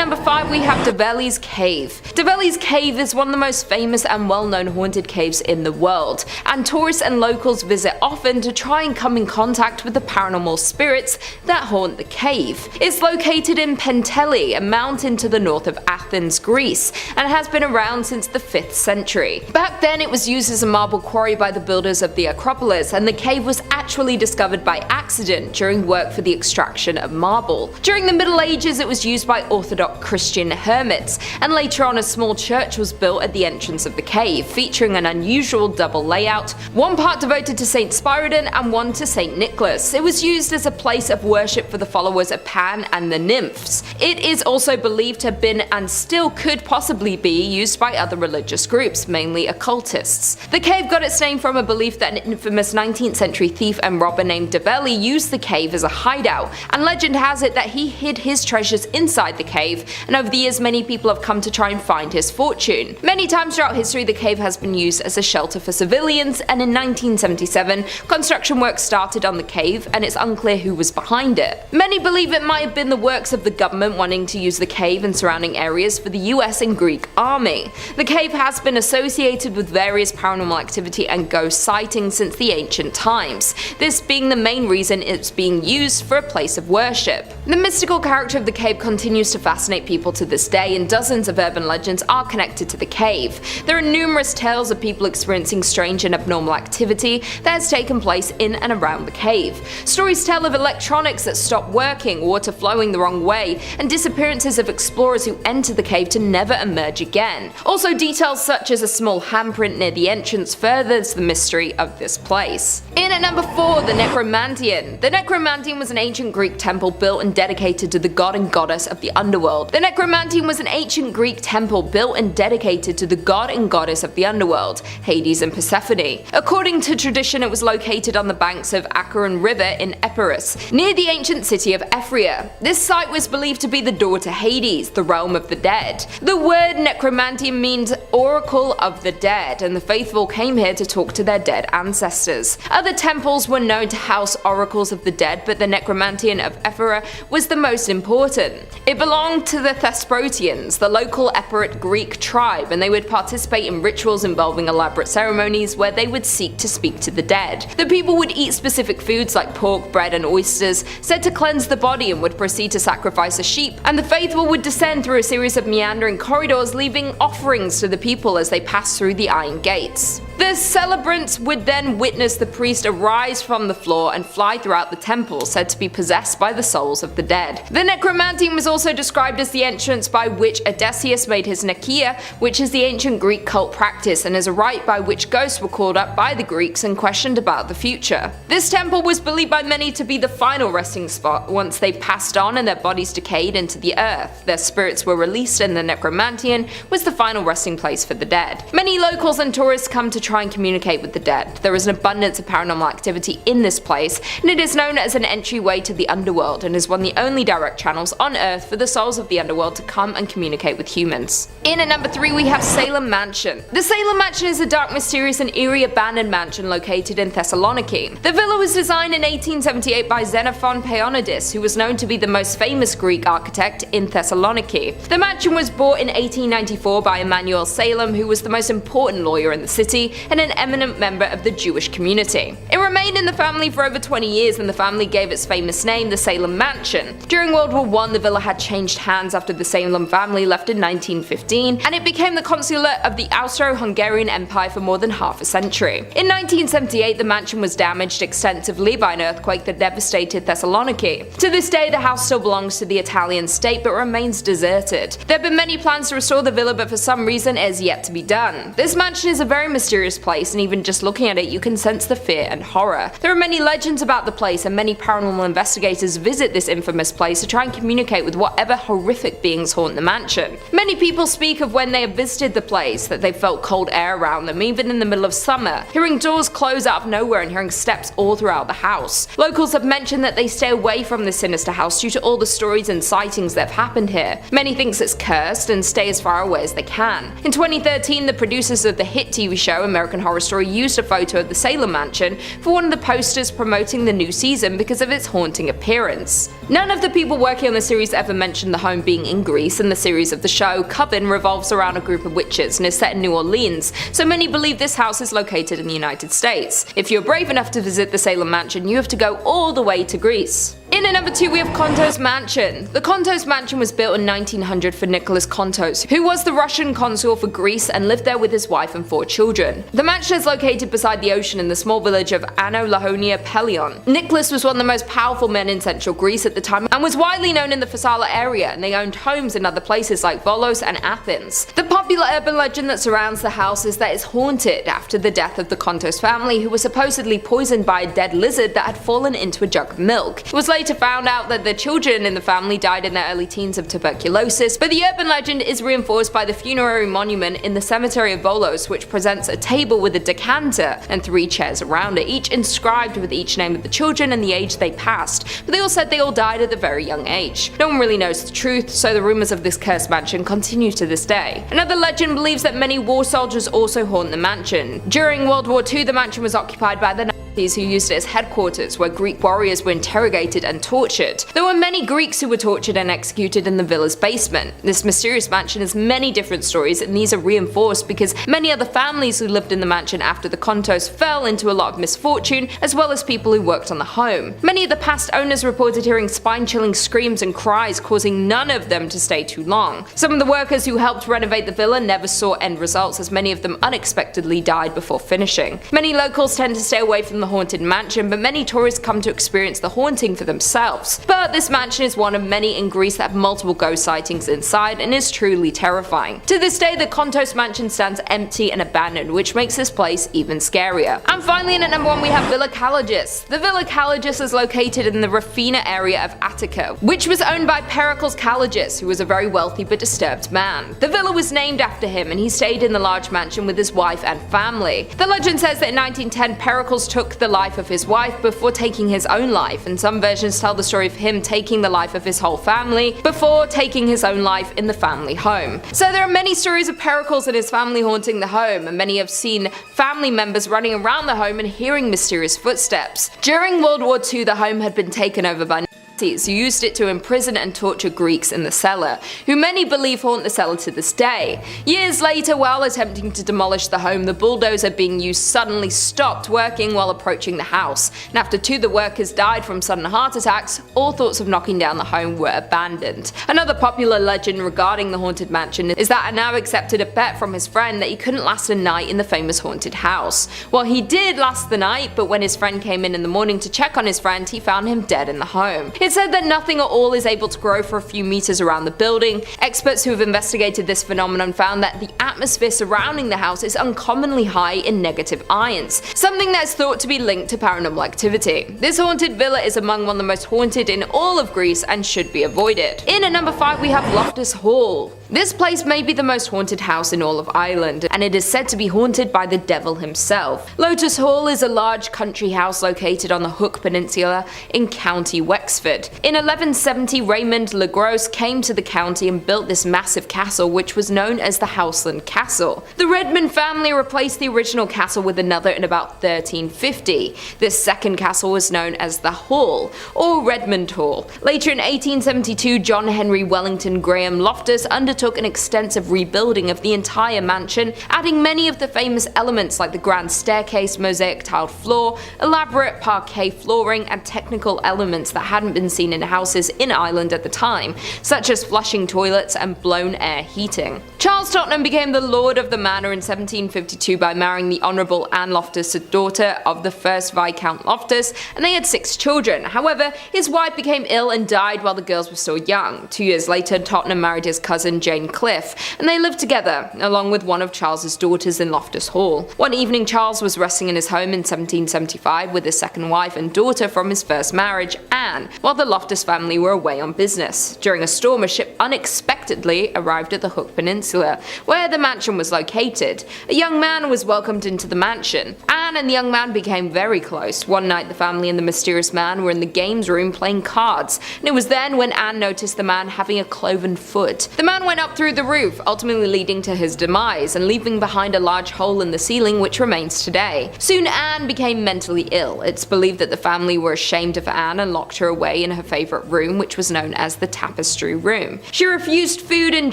number 5 we have Develi's Cave. Develi's Cave is one of the most famous and well-known haunted caves in the world, and tourists and locals visit often to try and come in contact with the paranormal spirits that haunt the cave. It's located in Penteli, a mountain to the north of Athens, Greece, and has been around since the 5th century. Back then it was used as a marble quarry by the builders of the Acropolis, and the cave was actually discovered by accident during work for the extraction of marble. During the Middle Ages it was used by Orthodox Christian hermits, and later on a small church was built at the entrance of the cave, featuring an unusual double layout, one part devoted to Saint Spiridon and one to Saint Nicholas. It was used as a place of worship for the followers of Pan and the nymphs. It is also believed to have been, and still could possibly be, used by other religious groups, mainly occultists. The cave got its name from a belief that an infamous 19th century thief and robber named Develi used the cave as a hideout, and legend has it that he hid his treasures inside the cave, and over the years many people have come to try and find his fortune. Many times throughout history the cave has been used as a shelter for civilians, and in 1977 construction work started on the cave, and it's unclear who was behind it. Many believe it might have been the works of the government wanting to use the cave and surrounding areas for the US and Greek army. The cave has been associated with various paranormal activity and ghost sightings since the ancient times, this being the main reason it's being used for a place of worship. The mystical character of the cave continues to fascinate people to this day, and dozens of urban legends are connected to the cave. There are numerous tales of people experiencing strange and abnormal activity that has taken place in and around the cave. Stories tell of electronics that stop working, water flowing the wrong way, and disappearances of explorers who enter the cave to never emerge again. Also, details such as a small handprint near the entrance furthers the mystery of this place. In at number 4, the Necromantian. The Necromantian was an ancient Greek temple built and dedicated to the god and goddess of the underworld. The Necromantian was an ancient Greek temple built and dedicated to the god and goddess of the underworld, Hades and Persephone. According to tradition, it was located on the banks of Acheron River in Epirus, near the ancient city of Ephria. This site was believed to be the door to Hades, the realm of the dead. The word Necromantian means oracle of the dead, and the faithful came here to talk to their dead ancestors. Other temples were known to house oracles of the dead, but the Necromantian of Ephira was the most important. It belonged to the Thesprotians, the local Epirot Greek tribe, and they would participate in rituals involving elaborate ceremonies where they would seek to speak to the dead. The people would eat specific foods like pork, bread, and oysters, said to cleanse the body, and would proceed to sacrifice a sheep, and the faithful would descend through a series of meandering corridors, leaving offerings to the people as they passed through the iron gates. The celebrants would then witness the priest arise from the floor and fly throughout the temple, said to be possessed by the souls of the dead. The Necromantian was also described as the entrance by which Odysseus made his Nekia, which is the ancient Greek cult practice and is a rite by which ghosts were called up by the Greeks and questioned about the future. This temple was believed by many to be the final resting spot. Once they passed on and their bodies decayed into the earth, their spirits were released, and the Necromantian was the final resting place for the dead. Many locals and tourists come to try and communicate with the dead. There is an abundance of paranormal activity in this place, and it is known as an entryway to the underworld, and is one of the only direct channels on Earth for the souls of the underworld to come and communicate with humans. In at number 3 we have Salem Mansion. The Salem Mansion is a dark, mysterious, and eerie abandoned mansion located in Thessaloniki. The villa was designed in 1878 by Xenophon Paeonides, who was known to be the most famous Greek architect in Thessaloniki. The mansion was bought in 1894 by Emmanuel Salem, who was the most important lawyer in the city and an eminent member of the Jewish community. It remained in the family for over 20 years, and the family gave its famous name the Salem Mansion. During World War I, the villa had changed hands after the Salem family left in 1915, and it became the consulate of the Austro-Hungarian Empire for more than half a century. In 1978, the mansion was damaged extensively by an earthquake that devastated Thessaloniki. To this day, the house still belongs to the Italian state but remains deserted. There have been many plans to restore the villa, but for some reason it is yet to be done. This mansion is a very mysterious place, and even just looking at it you can sense the fear and horror. There are many legends about the place, and many paranormal investigators visit this infamous place to try and communicate with whatever horrific beings haunt the mansion. Many people speak of when they have visited the place that they felt cold air around them, even in the middle of summer, hearing doors close out of nowhere and hearing steps all throughout the house. Locals have mentioned that they stay away from this sinister house due to all the stories and sightings that have happened here. Many think it's cursed and stay as far away as they can. In 2013, the producers of the hit TV show American Horror Story used a photo of the Salem mansion for one of the posters promoting the new season because of its haunting appearance. None of the people working on the series ever mentioned the home being in Greece, and the series of the show, Coven, revolves around a group of witches and is set in New Orleans, so many believe this house is located in the United States. If you're brave enough to visit the Salem mansion, you have to go all the way to Greece. In at number 2 we have Kontos Mansion. The Kontos Mansion was built in 1900 for Nicholas Kontos, who was the Russian consul for Greece and lived there with his wife and 4 children. The mansion is located beside the ocean in the small village of Ano Lahonia Pelion. Nicholas was one of the most powerful men in central Greece at the time and was widely known in the Phassala area, and they owned homes in other places like Volos and Athens. The popular urban legend that surrounds the house is that it's haunted after the death of the Kontos family, who was supposedly poisoned by a dead lizard that had fallen into a jug of milk. It was later found out that the children in the family died in their early teens of tuberculosis, but the urban legend is reinforced by the funerary monument in the cemetery of Volos, which presents a table with a decanter and 3 chairs around it, each inscribed with each name of the children and the age they passed, but they all said they all died at a very young age. No one really knows the truth, so the rumors of this cursed mansion continue to this day. Another legend believes that many war soldiers also haunt the mansion. During World War II, the mansion was occupied by the who used it as headquarters where Greek warriors were interrogated and tortured. There were many Greeks who were tortured and executed in the villa's basement. This mysterious mansion has many different stories, and these are reinforced because many other families who lived in the mansion after the Kontos fell into a lot of misfortune, as well as people who worked on the home. Many of the past owners reported hearing spine-chilling screams and cries, causing none of them to stay too long. Some of the workers who helped renovate the villa never saw end results, as many of them unexpectedly died before finishing. Many locals tend to stay away from the haunted mansion, but many tourists come to experience the haunting for themselves. But this mansion is one of many in Greece that have multiple ghost sightings inside and is truly terrifying. To this day, the Kontos mansion stands empty and abandoned, which makes this place even scarier. And finally, in at number 1 we have Villa Kalogis. The Villa Kalogis is located in the Rafina area of Attica, which was owned by Pericles Kalogis, who was a very wealthy but disturbed man. The villa was named after him, and he stayed in the large mansion with his wife and family. The legend says that in 1910 Pericles took the life of his wife before taking his own life, and some versions tell the story of him taking the life of his whole family before taking his own life in the family home. So there are many stories of Pericles and his family haunting the home, and many have seen family members running around the home and hearing mysterious footsteps. During World War II, the home had been taken over by who used it to imprison and torture Greeks in the cellar, who many believe haunt the cellar to this day. Years later, while attempting to demolish the home, the bulldozer being used suddenly stopped working while approaching the house, and after 2 of the workers died from sudden heart attacks, all thoughts of knocking down the home were abandoned. Another popular legend regarding the haunted mansion is that Anau accepted a bet from his friend that he couldn't last a night in the famous haunted house. Well, he did last the night, but when his friend came in the morning to check on his friend, he found him dead in the home. It's said that nothing at all is able to grow for a few meters around the building. Experts who have investigated this phenomenon found that the atmosphere surrounding the house is uncommonly high in negative ions, something that is thought to be linked to paranormal activity. This haunted villa is among one of the most haunted in all of Greece and should be avoided. In at number 5 we have Loftus Hall. This place may be the most haunted house in all of Ireland, and it is said to be haunted by the devil himself. Loftus Hall is a large country house located on the Hook Peninsula in County Wexford. In 1170, Raymond le Gros came to the county and built this massive castle, which was known as the Houseland Castle. The Redmond family replaced the original castle with another in about 1350. This second castle was known as the Hall, or Redmond Hall. Later in 1872, John Henry Wellington Graham Loftus undertook an extensive rebuilding of the entire mansion, adding many of the famous elements like the grand staircase, mosaic tiled floor, elaborate parquet flooring, and technical elements that hadn't been seen in houses in Ireland at the time, such as flushing toilets and blown air heating. Charles Tottenham became the lord of the manor in 1752 by marrying the Honourable Anne Loftus, a daughter of the first Viscount Loftus, and they had 6 children. However, his wife became ill and died while the girls were still young. 2 years later, Tottenham married his cousin Jane Cliff, and they lived together, along with one of Charles's daughters in Loftus Hall. One evening, Charles was resting in his home in 1775 with his second wife and daughter from his first marriage, Anne, while the Loftus family were away on business. During a storm, a ship unexpectedly arrived at the Hook Peninsula, where the mansion was located. A young man was welcomed into the mansion. Anne and the young man became very close. One night, the family and the mysterious man were in the games room playing cards, and it was then when Anne noticed the man having a cloven foot. The man went went up through the roof, ultimately leading to his demise and leaving behind a large hole in the ceiling which remains today. Soon Anne became mentally ill. It's believed that the family were ashamed of Anne and locked her away in her favourite room, which was known as the tapestry room. She refused food and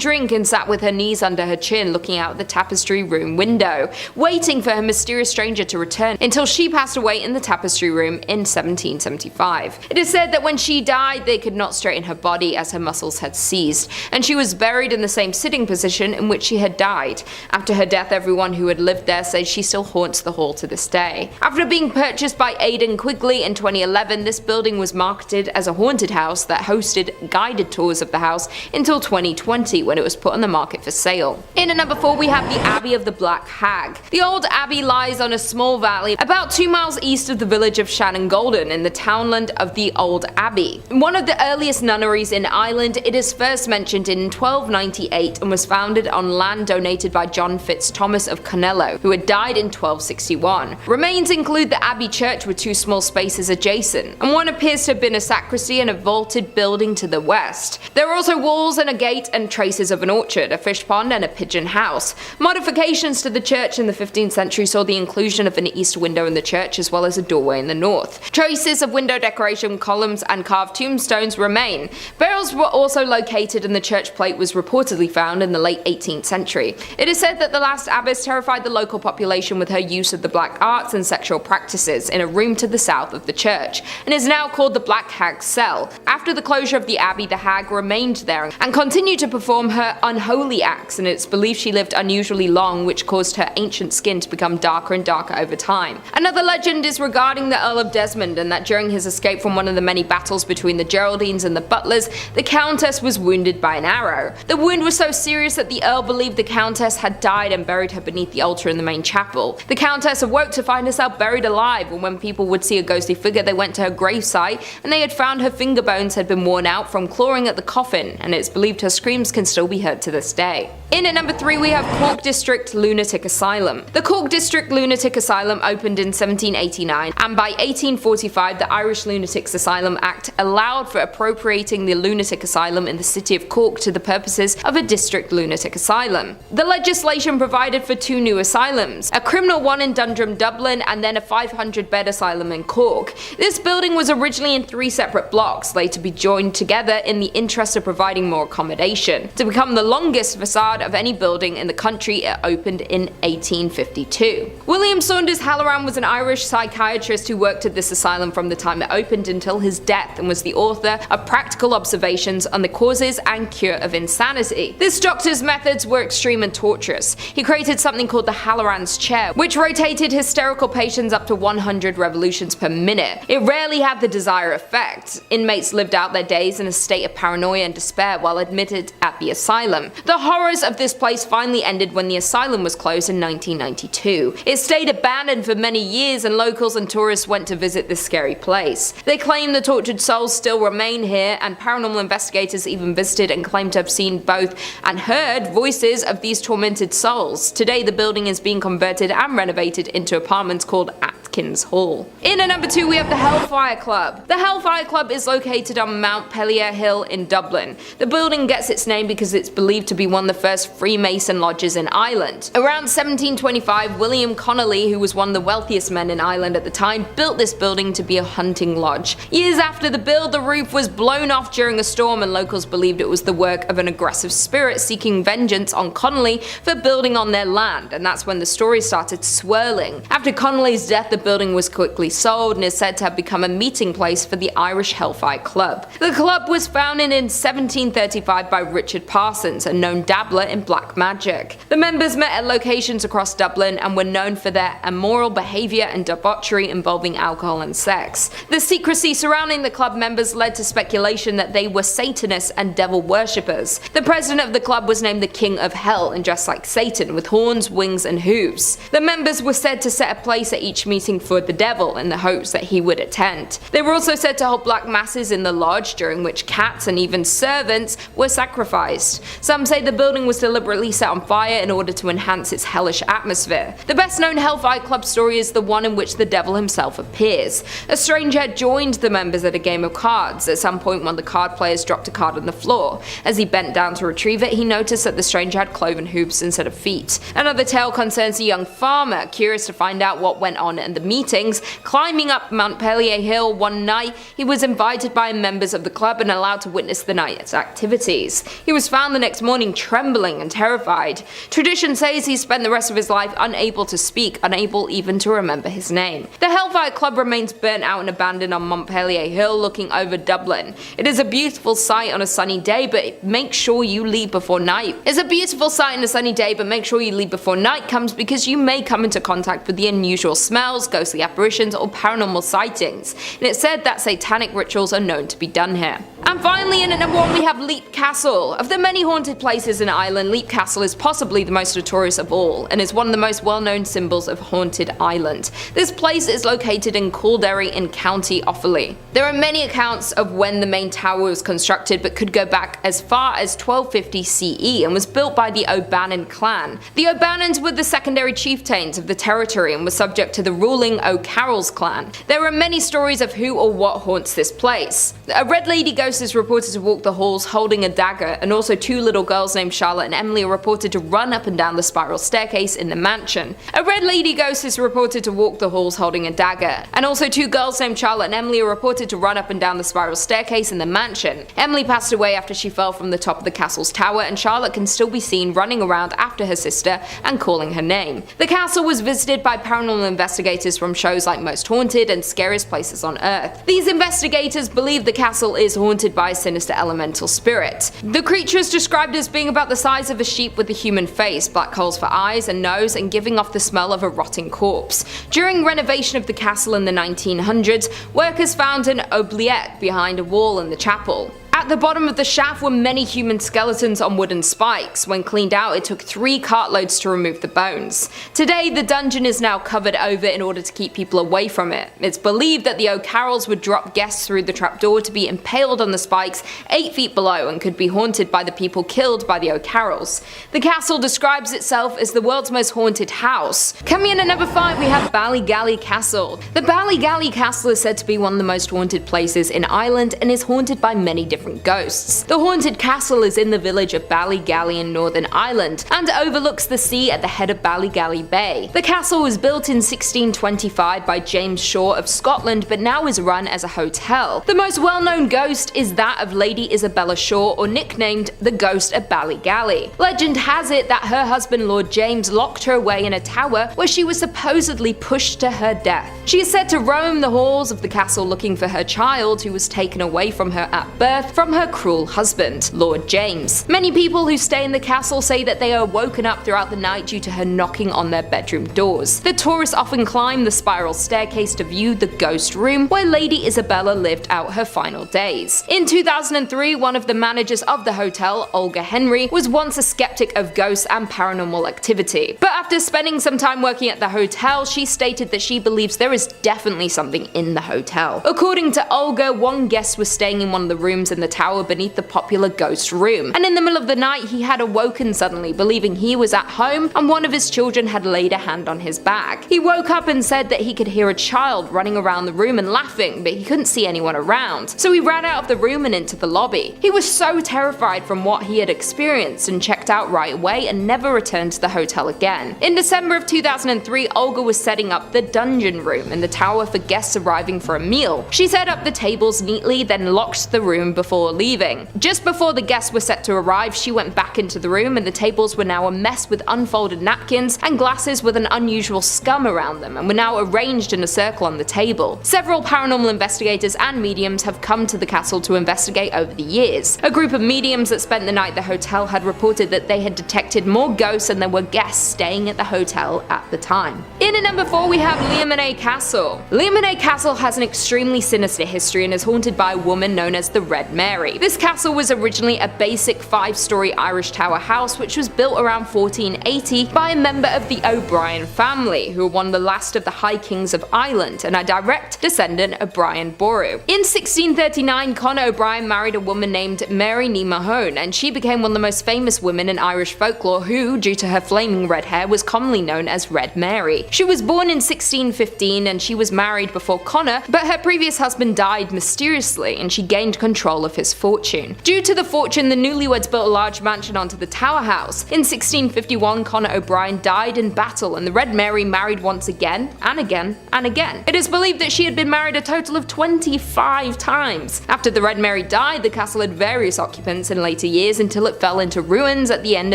drink and sat with her knees under her chin looking out the tapestry room window, waiting for her mysterious stranger to return until she passed away in the tapestry room in 1775. It is said that when she died they could not straighten her body as her muscles had seized, and she was buried in the same sitting position in which she had died. After her death, everyone who had lived there says she still haunts the hall to this day. After being purchased by Aidan Quigley in 2011, this building was marketed as a haunted house that hosted guided tours of the house until 2020 when it was put on the market for sale. In at number 4 we have the Abbey of the Black Hag. The old abbey lies on a small valley about 2 miles east of the village of Shannon Golden in the townland of the Old Abbey. One of the earliest nunneries in Ireland, it is first mentioned in 1298 and was founded on land donated by John Fitzthomas of Conello, who had died in 1261. Remains include the abbey church with 2 small spaces adjacent, and one appears to have been a sacristy and a vaulted building to the west. There are also walls and a gate and traces of an orchard, a fish pond and a pigeon house. Modifications to the church in the 15th century saw the inclusion of an east window in the church as well as a doorway in the north. Traces of window decoration, columns and carved tombstones remain. Barrels were also located and the church plate was reportedly found in the late 18th century. It is said that the last abbess terrified the local population with her use of the black arts and sexual practices in a room to the south of the church, and is now called the Black Hag's Cell. After the closure of the abbey, the hag remained there and continued to perform her unholy acts, and it's believed she lived unusually long, which caused her ancient skin to become darker and darker over time. Another legend is regarding the Earl of Desmond, and that during his escape from one of the many battles between the Geraldines and the Butlers, the Countess was wounded by an arrow. The wound was so serious that the Earl believed the Countess had died and buried her beneath the altar in the main chapel. The Countess awoke to find herself buried alive, and when people would see a ghostly figure they went to her gravesite and they had found her finger bones had been worn out from clawing at the coffin, and it's believed her screams can still be heard to this day. In at number 3 we have Cork District Lunatic Asylum. The Cork District Lunatic Asylum opened in 1789, and by 1845 the Irish Lunatics Asylum Act allowed for appropriating the lunatic asylum in the city of Cork to the purposes of a district lunatic asylum. The legislation provided for 2 new asylums, a criminal one in Dundrum, Dublin, and then a 500-bed asylum in Cork. This building was originally in 3 separate blocks, later to be joined together in the interest of providing more accommodation. To become the longest facade of any building in the country, it opened in 1852. William Saunders Halloran was an Irish psychiatrist who worked at this asylum from the time it opened until his death, and was the author of practical observations on the causes and cure of insanity. This doctor's methods were extreme and torturous. He created something called the Halloran's chair, which rotated hysterical patients up to 100 revolutions per minute. It rarely had the desired effect. Inmates lived out their days in a state of paranoia and despair while admitted at the asylum. The horrors of this place finally ended when the asylum was closed in 1992. It stayed abandoned for many years, and locals and tourists went to visit this scary place. They claim the tortured souls still remain here, and paranormal investigators even visited and claimed to have seen both and heard voices of these tormented souls. Today the building is being converted and renovated into apartments called Atkins Hall. In at number 2 we have the Hellfire Club. The Hellfire Club is located on Mount Pellier Hill in Dublin. The building gets its name because it's believed to be one of the first Freemason lodges in Ireland. Around 1725, William Connolly, who was one of the wealthiest men in Ireland at the time, built this building to be a hunting lodge. Years after the build, the roof was blown off during a storm, and locals believed it was the work of an aggressive spirit seeking vengeance on Connolly for building on their land, and that's when the story started swirling. After Connolly's death, the building was quickly sold and is said to have become a meeting place for the Irish Hellfire Club. The club was founded in 1735 by Richard Parsons, a known dabbler in black magic. The members met at locations across Dublin and were known for their immoral behaviour and debauchery involving alcohol and sex. The secrecy surrounding the club members led to speculation that they were Satanists and devil worshippers. The president of the club was named the King of Hell and dressed like Satan with horns, wings and hooves. The members were said to set a place at each meeting waiting for the devil in the hopes that he would attend. They were also said to hold black masses in the lodge, during which cats and even servants were sacrificed. Some say the building was deliberately set on fire in order to enhance its hellish atmosphere. The best known Hellfire Club story is the one in which the devil himself appears. A stranger joined the members at a game of cards. At some point, one of the card players dropped a card on the floor. As he bent down to retrieve it, he noticed that the stranger had cloven hooves instead of feet. Another tale concerns a young farmer, curious to find out what went on at the meetings. Climbing up Montpellier Hill one night, he was invited by members of the club and allowed to witness the night's activities. He was found the next morning trembling and terrified. Tradition says he spent the rest of his life unable to speak, unable even to remember his name. The Hellfire Club remains burnt out and abandoned on Montpellier Hill looking over Dublin. It is a beautiful sight on a sunny day, but make sure you leave before night. It's a beautiful sight on a sunny day, but make sure you leave before night comes, because you may come into contact with the unusual smells, ghostly apparitions, or paranormal sightings. And it's said that satanic rituals are known to be done here. And finally, in at number 1 we have Leap Castle. Of the many haunted places in Ireland, Leap Castle is possibly the most notorious of all, and is one of the most well-known symbols of haunted Ireland. This place is located in Kildare in County Offaly. There are many accounts of when the main tower was constructed, but could go back as far as 1250 CE and was built by the O'Bannon clan. The O'Bannons were the secondary chieftains of the territory and were subject to the ruling O'Carroll's clan. There are many stories of who or what haunts this place. A red lady ghost is reported to walk the halls holding a dagger, and also 2 little girls named Charlotte and Emily are reported to run up and down the spiral staircase in the mansion. A red lady ghost is reported to walk the halls holding a dagger, and also 2 girls named Charlotte and Emily are reported to run up and down the spiral staircase in the mansion. Emily passed away after she fell from the top of the castle's tower, and Charlotte can still be seen running around after her sister and calling her name. The castle was visited by paranormal investigators from shows like Most Haunted and Scariest Places on Earth. These investigators believe the castle is haunted by a sinister elemental spirit. The creature is described as being about the size of a sheep with a human face, black holes for eyes and nose, and giving off the smell of a rotting corpse. During renovation of the castle in the 1900s, workers found an oubliette behind a wall in the chapel. At the bottom of the shaft were many human skeletons on wooden spikes. When cleaned out, it took 3 cartloads to remove the bones. Today, the dungeon is now covered over in order to keep people away from it. It's believed that the O'Carrolls would drop guests through the trapdoor to be impaled on the spikes 8 feet below, and could be haunted by the people killed by the O'Carrolls. The castle describes itself as the world's most haunted house. Coming in at number 5 we have Ballygally Castle. The Ballygally Castle is said to be one of the most haunted places in Ireland and is haunted by many different ghosts. The haunted castle is in the village of Ballygally in Northern Ireland and overlooks the sea at the head of Ballygally Bay. The castle was built in 1625 by James Shaw of Scotland, but now is run as a hotel. The most well-known ghost is that of Lady Isabella Shaw, or nicknamed the Ghost of Ballygally. Legend has it that her husband Lord James locked her away in a tower where she was supposedly pushed to her death. She is said to roam the halls of the castle looking for her child, who was taken away from her at birth from her cruel husband, Lord James. Many people who stay in the castle say that they are woken up throughout the night due to her knocking on their bedroom doors. The tourists often climb the spiral staircase to view the ghost room where Lady Isabella lived out her final days. In 2003, one of the managers of the hotel, Olga Henry, was once a skeptic of ghosts and paranormal activity. But after spending some time working at the hotel, she stated that she believes there is definitely something in the hotel. According to Olga, one guest was staying in one of the rooms in the tower beneath the popular ghost room, and in the middle of the night he had awoken suddenly, believing he was at home and one of his children had laid a hand on his back. He woke up and said that he could hear a child running around the room and laughing, but he couldn't see anyone around, so he ran out of the room and into the lobby. He was so terrified from what he had experienced and checked out right away and never returned to the hotel again. In December of 2003, Olga was setting up the dungeon room in the tower for guests arriving for a meal. She set up the tables neatly, then locked the room before leaving. Just before the guests were set to arrive, she went back into the room, and the tables were now a mess with unfolded napkins and glasses with an unusual scum around them, and were now arranged in a circle on the table. Several paranormal investigators and mediums have come to the castle to investigate over the years. A group of mediums that spent the night at the hotel had reported that they had detected more ghosts than there were guests staying at the hotel at the time. In at number 4 we have Leamonay Castle. Leamonay Castle has an extremely sinister history and is haunted by a woman known as the Red Mary. This castle was originally a basic 5-story Irish tower house which was built around 1480 by a member of the O'Brien family, who were one of the last of the High Kings of Ireland and a direct descendant of Brian Boru. In 1639, Conor O'Brien married a woman named Mary Ní Mahone, and she became one of the most famous women in Irish folklore who, due to her flaming red hair, was commonly known as Red Mary. She was born in 1615 and she was married before Conor, but her previous husband died mysteriously and she gained control of his fortune. Due to the fortune, the newlyweds built a large mansion onto the tower house. In 1651, Conor O'Brien died in battle and the Red Mary married once again and again and again. It is believed that she had been married a total of 25 times. After the Red Mary died, the castle had various occupants in later years until it fell into ruins at the end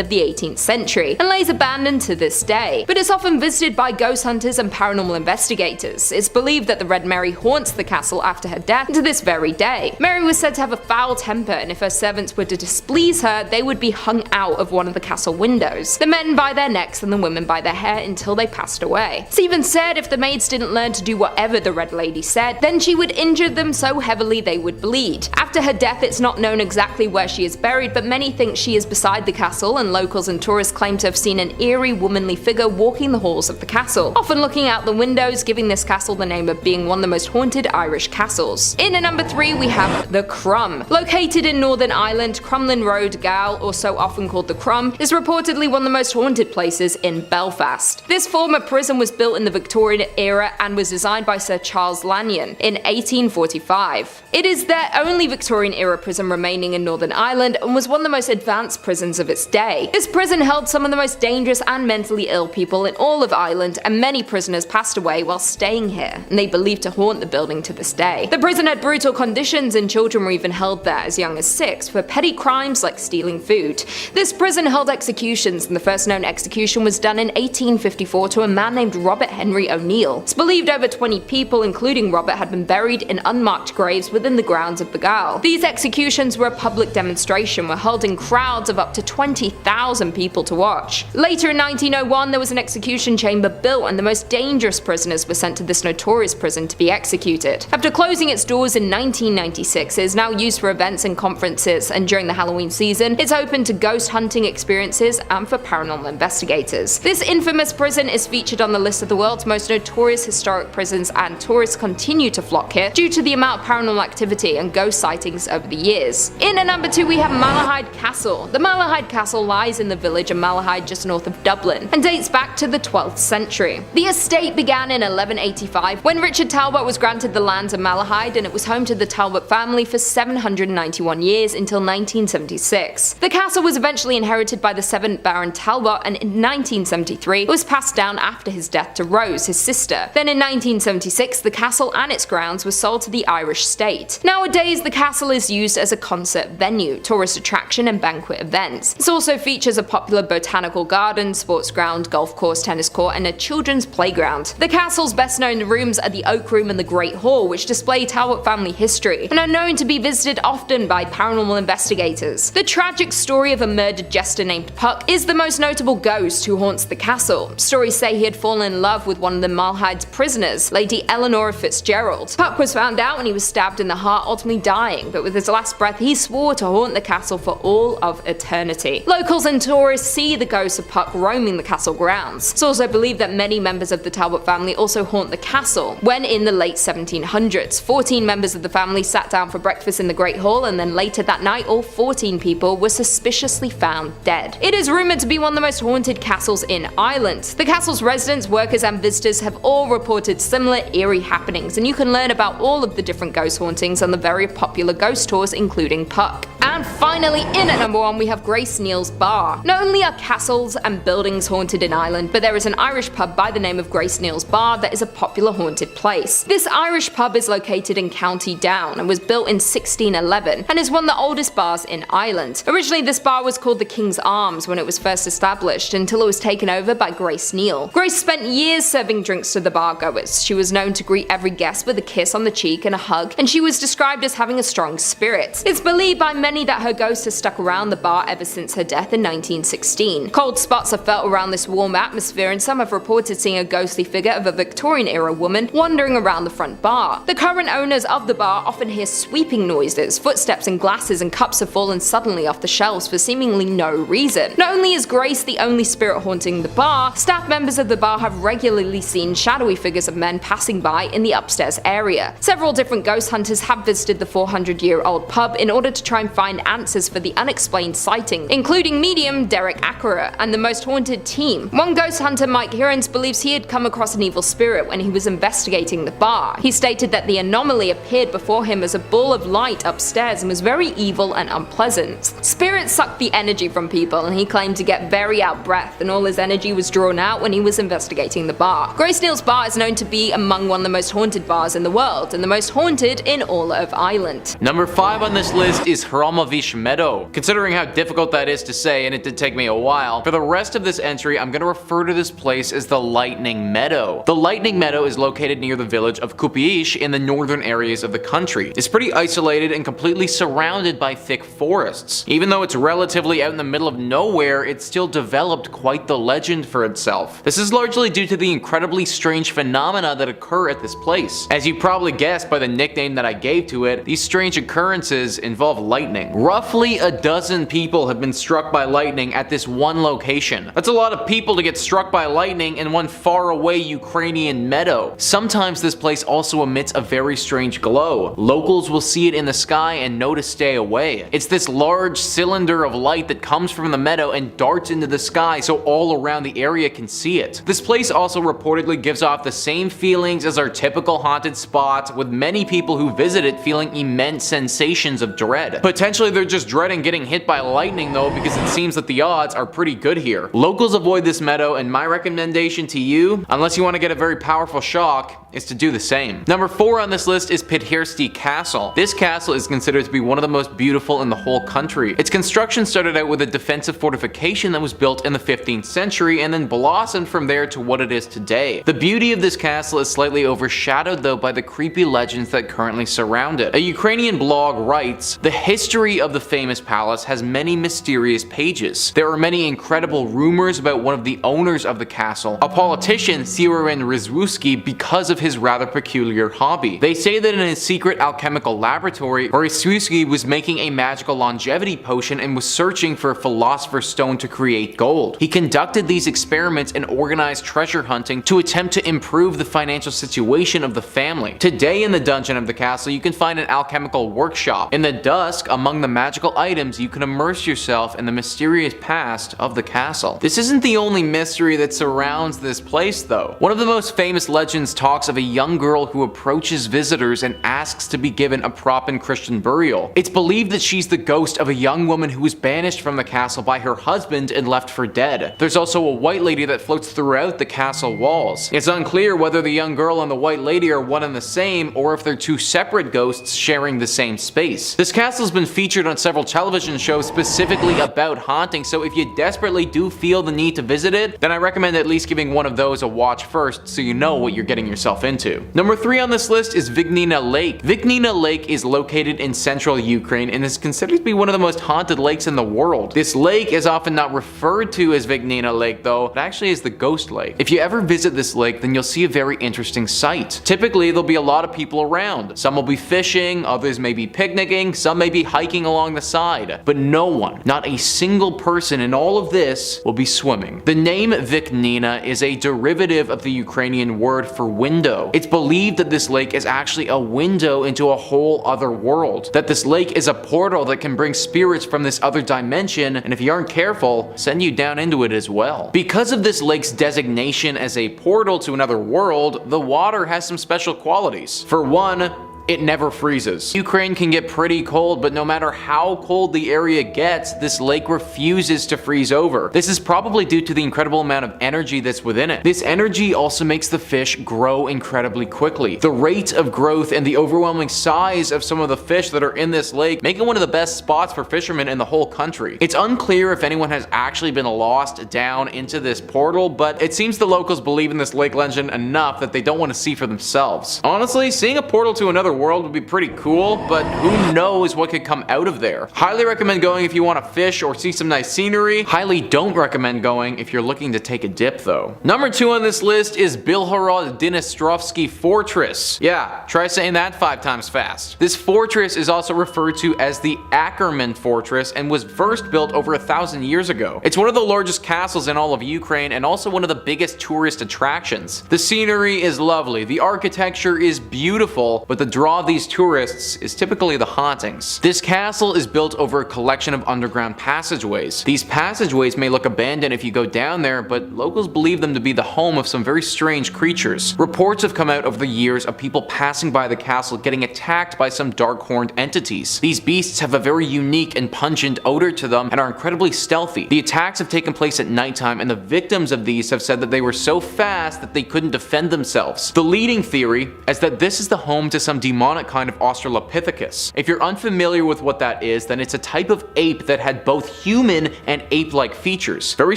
of the 18th century and lays abandoned to this day. But it's often visited by ghost hunters and paranormal investigators. It's believed that the Red Mary haunts the castle after her death to this very day. Mary was said to have a foul temper, and if her servants were to displease her, they would be hung out of one of the castle windows, the men by their necks and the women by their hair, until they passed away. It's even said if the maids didn't learn to do whatever the Red Lady said, then she would injure them so heavily they would bleed. After her death, it's not known exactly where she is buried, but many think she is beside the castle, and locals and tourists claim to have seen an eerie womanly figure walking the halls of the castle, often looking out the windows, giving this castle the name of being one of the most haunted Irish castles. In at number 3 we have the Crum. Located in Northern Ireland, Crumlin Road, Gal, or so often called the Crum, is reportedly one of the most haunted places in Belfast. This former prison was built in the Victorian era and was designed by Sir Charles Lanyon in 1845. It is their only Victorian era prison remaining in Northern Ireland and was one of the most advanced prisons of its day. This prison held some of the most dangerous and mentally ill people in all of Ireland, and many prisoners passed away while staying here, and they believed to haunt the building to this day. The prison had brutal conditions, and children were even held there as young as 6 for petty crimes like stealing food. This prison held executions, and the first known execution was done in 1854 to a man named Robert Henry O'Neill. It's believed over 20 people, including Robert, had been buried in unmarked graves within the grounds of the Gaol. These executions were a public demonstration, were held in crowds of up to 20,000 people to watch. Later in 1901, there was an execution chamber built, and the most dangerous prisoners were sent to this notorious prison to be executed. After closing its doors in 1996, it is now used for events and conferences, and during the Halloween season, it's open to ghost hunting experiences and for paranormal investigators. This infamous prison is featured on the list of the world's most notorious historic prisons, and tourists continue to flock here due to the amount of paranormal activity and ghost sightings over the years. In at number 2 we have Malahide Castle. The Malahide Castle lies in the village of Malahide just north of Dublin and dates back to the 12th century. The estate began in 1185 when Richard Talbot was granted the lands of Malahide, and it was home to the Talbot family for 791 years until 1976. The castle was eventually inherited by the 7th Baron Talbot, and in 1973 it was passed down after his death to Rose, his sister. Then in 1976 the castle and its grounds were sold to the Irish state. Nowadays the castle is used as a concert venue, tourist attraction and banquet events. It also features a popular botanical garden, sports ground, golf course, tennis court and a children's playground. The castle's best known rooms are the Oak Room and the Great Hall, which display Talbot family history and are known to be visited often by paranormal investigators. The tragic story of a murdered jester named Puck is the most notable ghost who haunts the castle. Stories say he had fallen in love with one of the Malhide's prisoners, Lady Eleanor Fitzgerald. Puck was found out when he was stabbed in the heart, ultimately dying, but with his last breath he swore to haunt the castle for all of eternity. Locals and tourists see the ghost of Puck roaming the castle grounds. It's also believed that many members of the Talbot family also haunt the castle. When in the late 1700s, 14 members of the family sat down for breakfast in the Great Hall, and then later that night all 14 people were suspiciously found dead. It is rumoured to be one of the most haunted castles in Ireland. The castle's residents, workers and visitors have all reported similar eerie happenings, and you can learn about all of the different ghost hauntings on the very popular ghost tours including Puck. And finally, in at number 1 we have Grace Neal's Bar. Not only are castles and buildings haunted in Ireland, but there is an Irish pub by the name of Grace Neal's Bar that is a popular haunted place. This Irish pub is located in County Down and was built in 1611 and is one of the oldest bars in Ireland. Originally this bar was called the King's Arms when it was first established, until it was taken over by Grace Neal. Grace spent years serving drinks to the bar goers. She was known to greet every guest with a kiss on the cheek and a hug, and she was described as having a strong spirit. It's believed by many that her ghost has stuck around the bar ever since her death in 1916. Cold spots are felt around this warm atmosphere, and some have reported seeing a ghostly figure of a Victorian era woman wandering around the front bar. The current owners of the bar often hear sweeping noises noises. Footsteps and glasses and cups have fallen suddenly off the shelves for seemingly no reason. Not only is Grace the only spirit haunting the bar, staff members of the bar have regularly seen shadowy figures of men passing by in the upstairs area. Several different ghost hunters have visited the 400-year-old pub in order to try and find answers for the unexplained sighting, including medium Derek Acora and the most haunted team. One ghost hunter, Mike Hirons, believes he had come across an evil spirit when he was investigating the bar. He stated that the anomaly appeared before him as a ball of light upstairs and was very evil and unpleasant. Spirits suck the energy from people, and he claimed to get very out breath, and all his energy was drawn out when he was investigating the bar. Grace Neal's bar is known to be among one of the most haunted bars in the world, and the most haunted in all of Ireland. Number 5 on this list is Hromovich Meadow. Considering how difficult that is to say, and it did take me a while, for the rest of this entry I'm going to refer to this place as the Lightning Meadow. The Lightning Meadow is located near the village of Kupiish in the northern areas of the country. It's pretty isolated and completely surrounded by thick forests. Even though it's relatively out in the middle of nowhere, it's still developed quite the legend for itself. This is largely due to the incredibly strange phenomena that occur at this place. As you probably guessed by the nickname that I gave to it, these strange occurrences involve lightning. Roughly a dozen people have been struck by lightning at this one location. That's a lot of people to get struck by lightning in one faraway Ukrainian meadow. Sometimes this place also emits a very strange glow. Locals will see it in the sky and know to stay away. It's this large cylinder of light that comes from the meadow and darts into the sky so all around the area can see it. This place also reportedly gives off the same feelings as our typical haunted spot, with many people who visit it feeling immense sensations of dread. Potentially they're just dreading getting hit by lightning though, because it seems that the odds are pretty good here. Locals avoid this meadow, and my recommendation to you, unless you want to get a very powerful shock, is to do the same. Number 4 on this list is Pidhirsti Castle. This castle is considered to be one of the most beautiful in the whole country. Its construction started out with a defensive fortification that was built in the 15th century and then blossomed from there to what it is today. The beauty of this castle is slightly overshadowed though by the creepy legends that currently surround it. A Ukrainian blog writes, "The history of the famous palace has many mysterious pages. There are many incredible rumors about one of the owners of the castle, a politician, Siren Rizwuski, because of his rather peculiar hobby. They say that in his secret alchemical laboratory, Rizwuski was making a magical longevity potion and was searching for a philosopher's stone to create gold. He conducted these experiments and organized treasure hunting to attempt to improve the financial situation of the family. Today in the dungeon of the castle you can find an alchemical workshop. In the dusk, among the magical items, you can immerse yourself in the mysterious past of the castle." This isn't the only mystery that surrounds this place though. One of the most famous legends talks of a young girl who approaches visitors and asks to be given a proper Christian burial. It's believed that she's the ghost of a young woman who was banished from the castle by her husband and left for dead. There's also a white lady that floats throughout the castle walls. It's unclear whether the young girl and the white lady are one and the same, or if they're two separate ghosts sharing the same space. This castle's been featured on several television shows specifically about haunting, so if you desperately do feel the need to visit it, then I recommend at least giving one of those a watch first so you know what you're getting yourself into. Number 3 on this list is Vignina Lake. Vignina Lake is located in central Ukraine and is considered to be one of the most haunted lakes in the world. This lake is often not referred to as Vignina Lake though, it actually is the ghost lake. If you ever visit this lake, then you'll see a very interesting sight. Typically there'll be a lot of people around. Some will be fishing, others may be picnicking, some may be hiking along the side, but no one, not a single person in all of this, will be swimming. The name Vignina is a derivative of the Ukrainian word for window. It's believed that this lake is actually a window into a whole other world, that this lake is a portal that can bring spirits from this other dimension, and if you aren't careful, send you down into it as well. Because of this lake's designation as a portal to another world, the water has some special qualities. For one, it never freezes. Ukraine can get pretty cold, but no matter how cold the area gets, this lake refuses to freeze over. This is probably due to the incredible amount of energy that's within it. This energy also makes the fish grow incredibly quickly. The rate of growth and the overwhelming size of some of the fish that are in this lake make it one of the best spots for fishermen in the whole country. It's unclear if anyone has actually been lost down into this portal, but it seems the locals believe in this lake legend enough that they don't want to see for themselves. Honestly, seeing a portal to another world would be pretty cool, but who knows what could come out of there. Highly recommend going if you want to fish or see some nice scenery. Highly don't recommend going if you're looking to take a dip though. Number 2 on this list is Bilhorod Dnistrovsky Fortress. Yeah, try saying that 5 times fast. This fortress is also referred to as the Ackerman Fortress and was first built over 1,000 years ago. It's one of the largest castles in all of Ukraine and also one of the biggest tourist attractions. The scenery is lovely, the architecture is beautiful, but the draw of these tourists is typically the hauntings. This castle is built over a collection of underground passageways. These passageways may look abandoned if you go down there, but locals believe them to be the home of some very strange creatures. Reports have come out over the years of people passing by the castle getting attacked by some dark-horned entities. These beasts have a very unique and pungent odor to them and are incredibly stealthy. The attacks have taken place at nighttime, and the victims of these have said that they were so fast that they couldn't defend themselves. The leading theory is that this is the home to some demonic kind of Australopithecus. If you're unfamiliar with what that is, then it's a type of ape that had both human and ape-like features. Very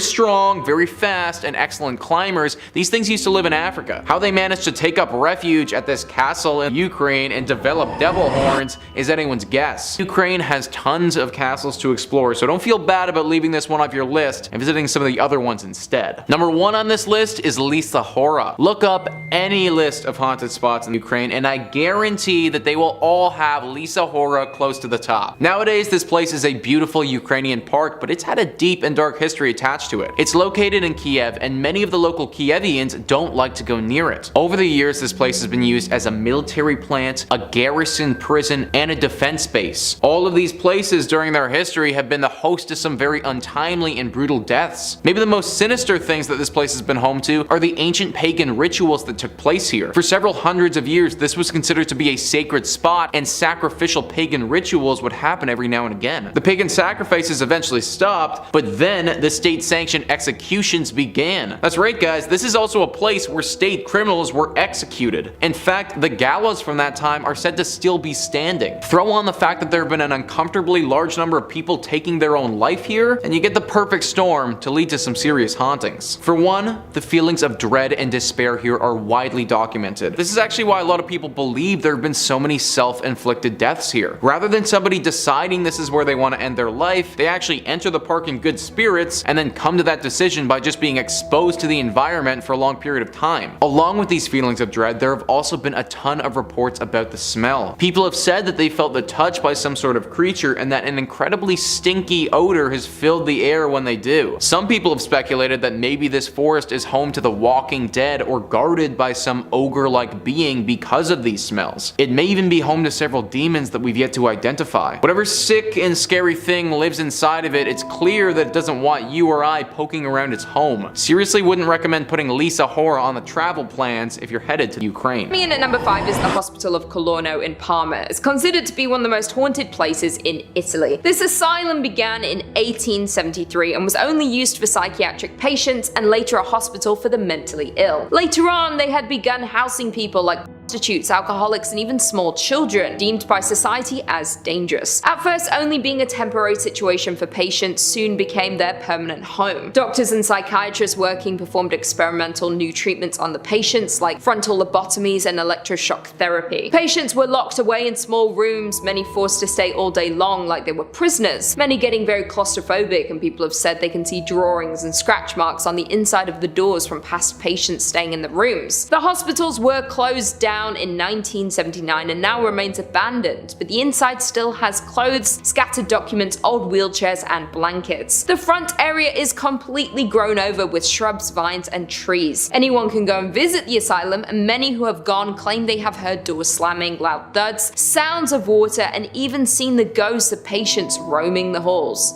strong, very fast, and excellent climbers. These things used to live in Africa. How they managed to take up refuge at this castle in Ukraine and develop devil horns is anyone's guess. Ukraine has tons of castles to explore, so don't feel bad about leaving this one off your list and visiting some of the other ones instead. Number 1 on this list is Lisa Hora. Look up any list of haunted spots in Ukraine and I guarantee that they will all have Lisa Hora close to the top. Nowadays, this place is a beautiful Ukrainian park, but it's had a deep and dark history attached to it. It's located in Kiev, and many of the local Kievians don't like to go near it. Over the years, this place has been used as a military plant, a garrison prison, and a defense base. All of these places during their history have been the host to some very untimely and brutal deaths. Maybe the most sinister things that this place has been home to are the ancient pagan rituals that took place here. For several hundreds of years, this was considered to be a sacred spot, and sacrificial pagan rituals would happen every now and again. The pagan sacrifices eventually stopped, but then the state-sanctioned executions began. That's right, guys, this is also a place where state criminals were executed. In fact, the gallows from that time are said to still be standing. Throw on the fact that there have been an uncomfortably large number of people taking their own life here, and you get the perfect storm to lead to some serious hauntings. For one, the feelings of dread and despair here are widely documented. This is actually why a lot of people believe there have been so many self-inflicted deaths here. Rather than somebody deciding this is where they want to end their life, they actually enter the park in good spirits and then come to that decision by just being exposed to the environment for a long period of time. Along with these feelings of dread, there have also been a ton of reports about the smell. People have said that they felt the touch by some sort of creature and that an incredibly stinky odor has filled the air when they do. Some people have speculated that maybe this forest is home to the Walking Dead or guarded by some ogre-like being because of these smells. It may even be home to several demons that we've yet to identify. Whatever sick and scary thing lives inside of it, it's clear that it doesn't want you or I poking around its home. Seriously wouldn't recommend putting Lisa Hora on the travel plans if you're headed to Ukraine. And at number 5 is the Hospital of Colorno in Parma. It's considered to be one of the most haunted places in Italy. This asylum began in 1873 and was only used for psychiatric patients and later a hospital for the mentally ill. Later on, they had begun housing people like prostitutes, alcoholics, and even small children, deemed by society as dangerous. At first only being a temporary situation for patients, soon became their permanent home. Doctors and psychiatrists working performed experimental new treatments on the patients like frontal lobotomies and electroshock therapy. Patients were locked away in small rooms, many forced to stay all day long like they were prisoners, many getting very claustrophobic, and people have said they can see drawings and scratch marks on the inside of the doors from past patients staying in the rooms. The hospitals were closed down in 1979 and now remains abandoned, but the inside still has clothes, scattered documents, old wheelchairs, and blankets. The front area is completely grown over with shrubs, vines, and trees. Anyone can go and visit the asylum, and many who have gone claim they have heard doors slamming, loud thuds, sounds of water, and even seen the ghosts of patients roaming the halls.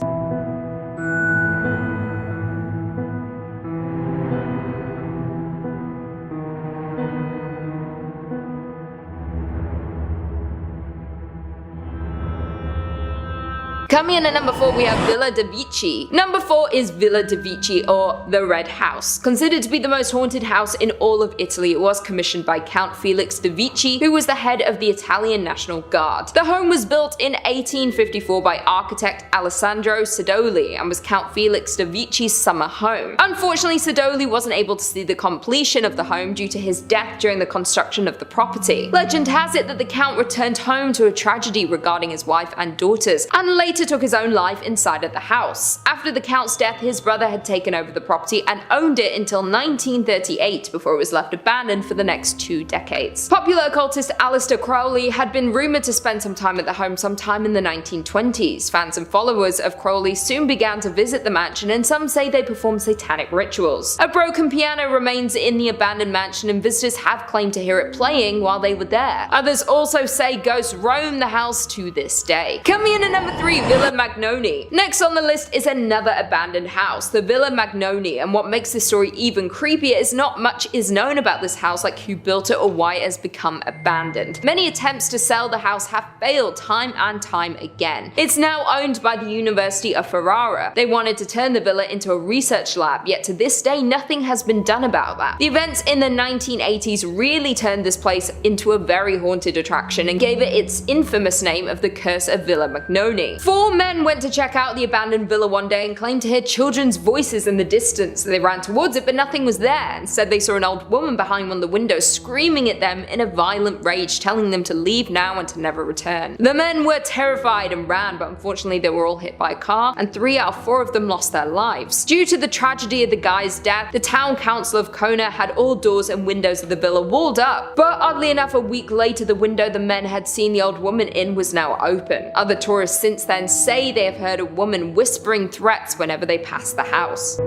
Coming in at number 4 we have Villa de Vici. Number 4 is Villa de Vici, or the Red House. Considered to be the most haunted house in all of Italy, it was commissioned by Count Felix de Vici, who was the head of the Italian National Guard. The home was built in 1854 by architect Alessandro Sidoli and was Count Felix de Vici's summer home. Unfortunately, Sidoli wasn't able to see the completion of the home due to his death during the construction of the property. Legend has it that the Count returned home to a tragedy regarding his wife and daughters, and later took his own life inside of the house. After the Count's death, his brother had taken over the property and owned it until 1938 before it was left abandoned for the next 2 decades. Popular occultist Aleister Crowley had been rumoured to spend some time at the home sometime in the 1920s. Fans and followers of Crowley soon began to visit the mansion, and some say they performed satanic rituals. A broken piano remains in the abandoned mansion, and visitors have claimed to hear it playing while they were there. Others also say ghosts roam the house to this day. Coming in at number 3, Villa Magnoni. Next on the list is another abandoned house, the Villa Magnoni, and what makes this story even creepier is not much is known about this house, like who built it or why it has become abandoned. Many attempts to sell the house have failed time and time again. It's now owned by the University of Ferrara. They wanted to turn the villa into a research lab, yet to this day nothing has been done about that. The events in the 1980s really turned this place into a very haunted attraction and gave it its infamous name of the Curse of Villa Magnoni. 4 men went to check out the abandoned villa one day and claimed to hear children's voices in the distance. They ran towards it, but nothing was there. Instead, they saw an old woman behind one of the windows screaming at them in a violent rage, telling them to leave now and to never return. The men were terrified and ran, but unfortunately they were all hit by a car, and 3 out of 4 of them lost their lives. Due to the tragedy of the guy's death, the town council of Kona had all doors and windows of the villa walled up, but oddly enough, a week later the window the men had seen the old woman in was now open. Other tourists since then say they have heard a woman whispering threats whenever they pass the house.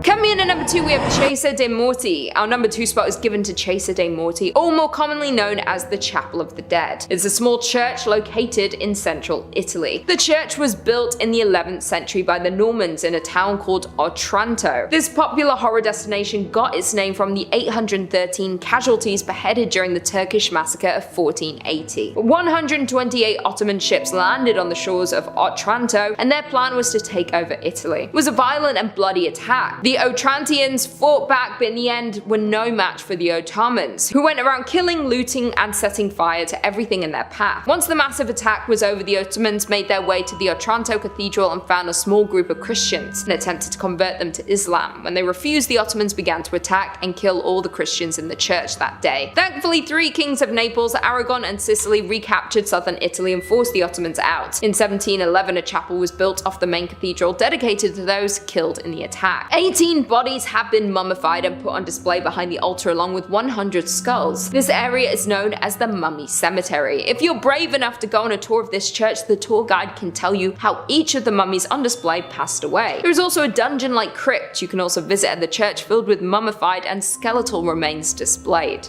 Coming in at number 2 we have Chiesa dei Morti. Our number 2 spot is given to Chiesa dei Morti, or more commonly known as the Chapel of the Dead. It's a small church located in central Italy. The church was built in the 11th century by the Normans in a town called Otranto. This popular horror destination got its name from the 813 casualties beheaded during the Turkish massacre of 1480. 128 Ottoman ships landed on the shores of Otranto, and their plan was to take over Italy. It was a violent and bloody attack. The Otrantians fought back, but in the end were no match for the Ottomans, who went around killing, looting, and setting fire to everything in their path. Once the massive attack was over, the Ottomans made their way to the Otranto Cathedral and found a small group of Christians and attempted to convert them to Islam. When they refused, the Ottomans began to attack and kill all the Christians in the church that day. Thankfully, 3 kings of Naples, Aragon, and Sicily recaptured southern Italy and forced the Ottomans out. In 1711, a chapel was built off the main cathedral dedicated to those killed in the attack. 18 bodies have been mummified and put on display behind the altar along with 100 skulls. This area is known as the Mummy Cemetery. If you're brave enough to go on a tour of this church, the tour guide can tell you how each of the mummies on display passed away. There is also a dungeon-like crypt you can also visit at the church, filled with mummified and skeletal remains displayed.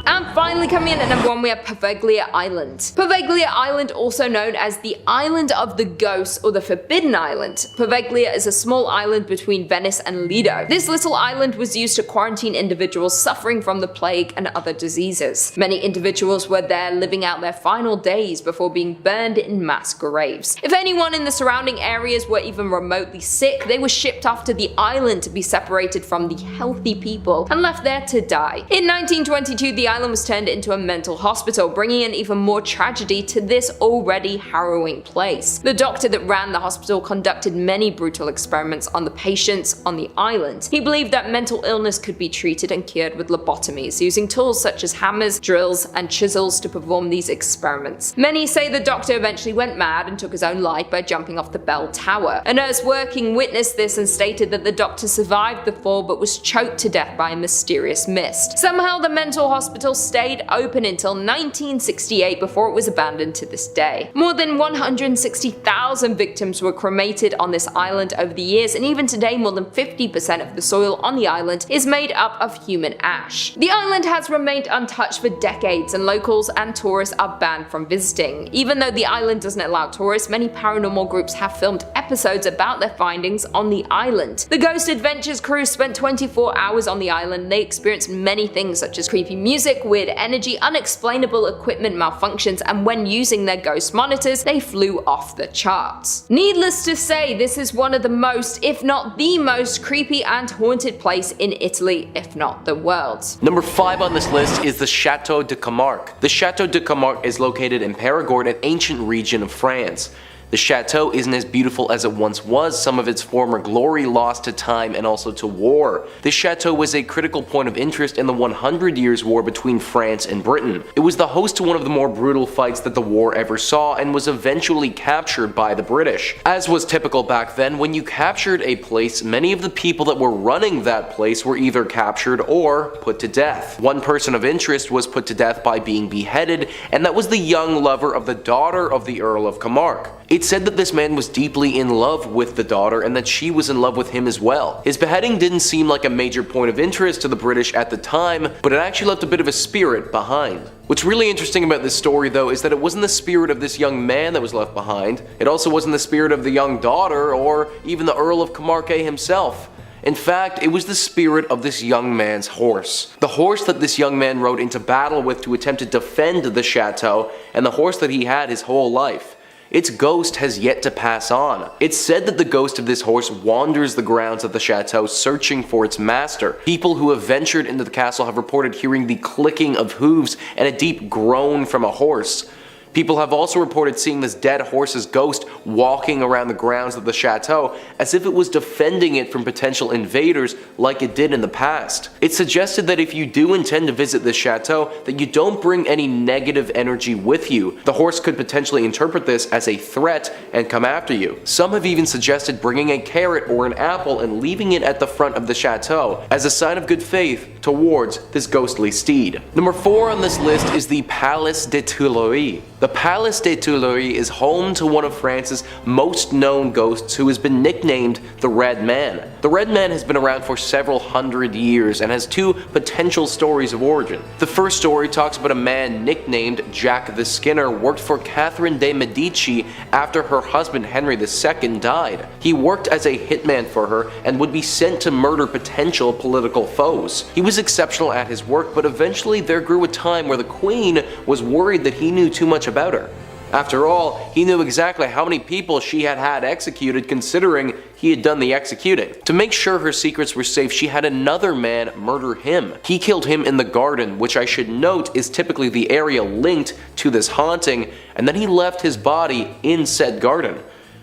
And finally, coming in at number 1, we have Poveglia Island. Poveglia Island, also known as the Island of the Ghosts or the Forbidden Island. Poveglia is a small island between Venice and Lido. This little island was used to quarantine individuals suffering from the plague and other diseases. Many individuals were there living out their final days before being burned in mass graves. If anyone in the surrounding areas were even remotely sick, they were shipped off to the island to be separated from the healthy people and left there to die. In 1922, the island was turned turned into a mental hospital, bringing an even more tragedy to this already harrowing place. The doctor that ran the hospital conducted many brutal experiments on the patients on the island. He believed that mental illness could be treated and cured with lobotomies, using tools such as hammers, drills, and chisels to perform these experiments. Many say the doctor eventually went mad and took his own life by jumping off the bell tower. A nurse working witnessed this and stated that the doctor survived the fall but was choked to death by a mysterious mist. Somehow the mental hospital stayed open until 1968 before it was abandoned to this day. More than 160,000 victims were cremated on this island over the years, and even today more than 50% of the soil on the island is made up of human ash. The island has remained untouched for decades, and locals and tourists are banned from visiting. Even though the island doesn't allow tourists, many paranormal groups have filmed episodes about their findings on the island. The Ghost Adventures crew spent 24 hours on the island, and they experienced many things such as creepy music, weird energy, unexplainable equipment malfunctions, and when using their ghost monitors, they flew off the charts. Needless to say, this is one of the most, if not the most, creepy and haunted place in Italy, if not the world. Number 5 on this list is the Château de Camargue. The Château de Camargue is located in Périgord, an ancient region of France. The chateau isn't as beautiful as it once was, some of its former glory lost to time and also to war. This chateau was a critical point of interest in the 100 Years' War between France and Britain. It was the host to one of the more brutal fights that the war ever saw and was eventually captured by the British. As was typical back then, when you captured a place, many of the people that were running that place were either captured or put to death. One person of interest was put to death by being beheaded, and that was the young lover of the daughter of the Earl of Camargue. It's said that this man was deeply in love with the daughter and that she was in love with him as well. His beheading didn't seem like a major point of interest to the British at the time, but it actually left a bit of a spirit behind. What's really interesting about this story though is that it wasn't the spirit of this young man that was left behind, it also wasn't the spirit of the young daughter or even the Earl of Camargue himself. In fact, it was the spirit of this young man's horse. The horse that this young man rode into battle with to attempt to defend the chateau, and the horse that he had his whole life. Its ghost has yet to pass on. It's said that the ghost of this horse wanders the grounds of the chateau searching for its master. People who have ventured into the castle have reported hearing the clicking of hooves and a deep groan from a horse. People have also reported seeing this dead horse's ghost walking around the grounds of the chateau as if it was defending it from potential invaders like it did in the past. It's suggested that if you do intend to visit this chateau, that you don't bring any negative energy with you. The horse could potentially interpret this as a threat and come after you. Some have even suggested bringing a carrot or an apple and leaving it at the front of the chateau as a sign of good faith towards this ghostly steed. Number 4 on this list is the Palace des Tuileries. The Palace des Tuileries is home to one of France's most known ghosts who has been nicknamed the Red Man. The Red Man has been around for several hundred years and has 2 potential stories of origin. The first story talks about a man nicknamed Jack the Skinner worked for Catherine de' Medici after her husband Henry II died. He worked as a hitman for her and would be sent to murder potential political foes. He was exceptional at his work, but eventually there grew a time where the Queen was worried that he knew too much about her. After all, he knew exactly how many people she had had executed considering he had done the executing. To make sure her secrets were safe, she had another man murder him. He killed him in the garden, which I should note is typically the area linked to this haunting, and then he left his body in said garden.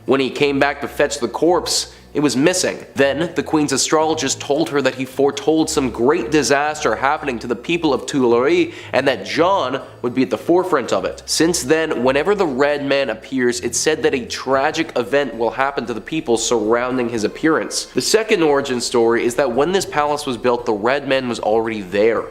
When he came back to fetch the corpse, it was missing. Then, the Queen's astrologist told her that he foretold some great disaster happening to the people of Tuileries and that John would be at the forefront of it. Since then, whenever the Red Man appears, it's said that a tragic event will happen to the people surrounding his appearance. The second origin story is that when this palace was built, the Red Man was already there.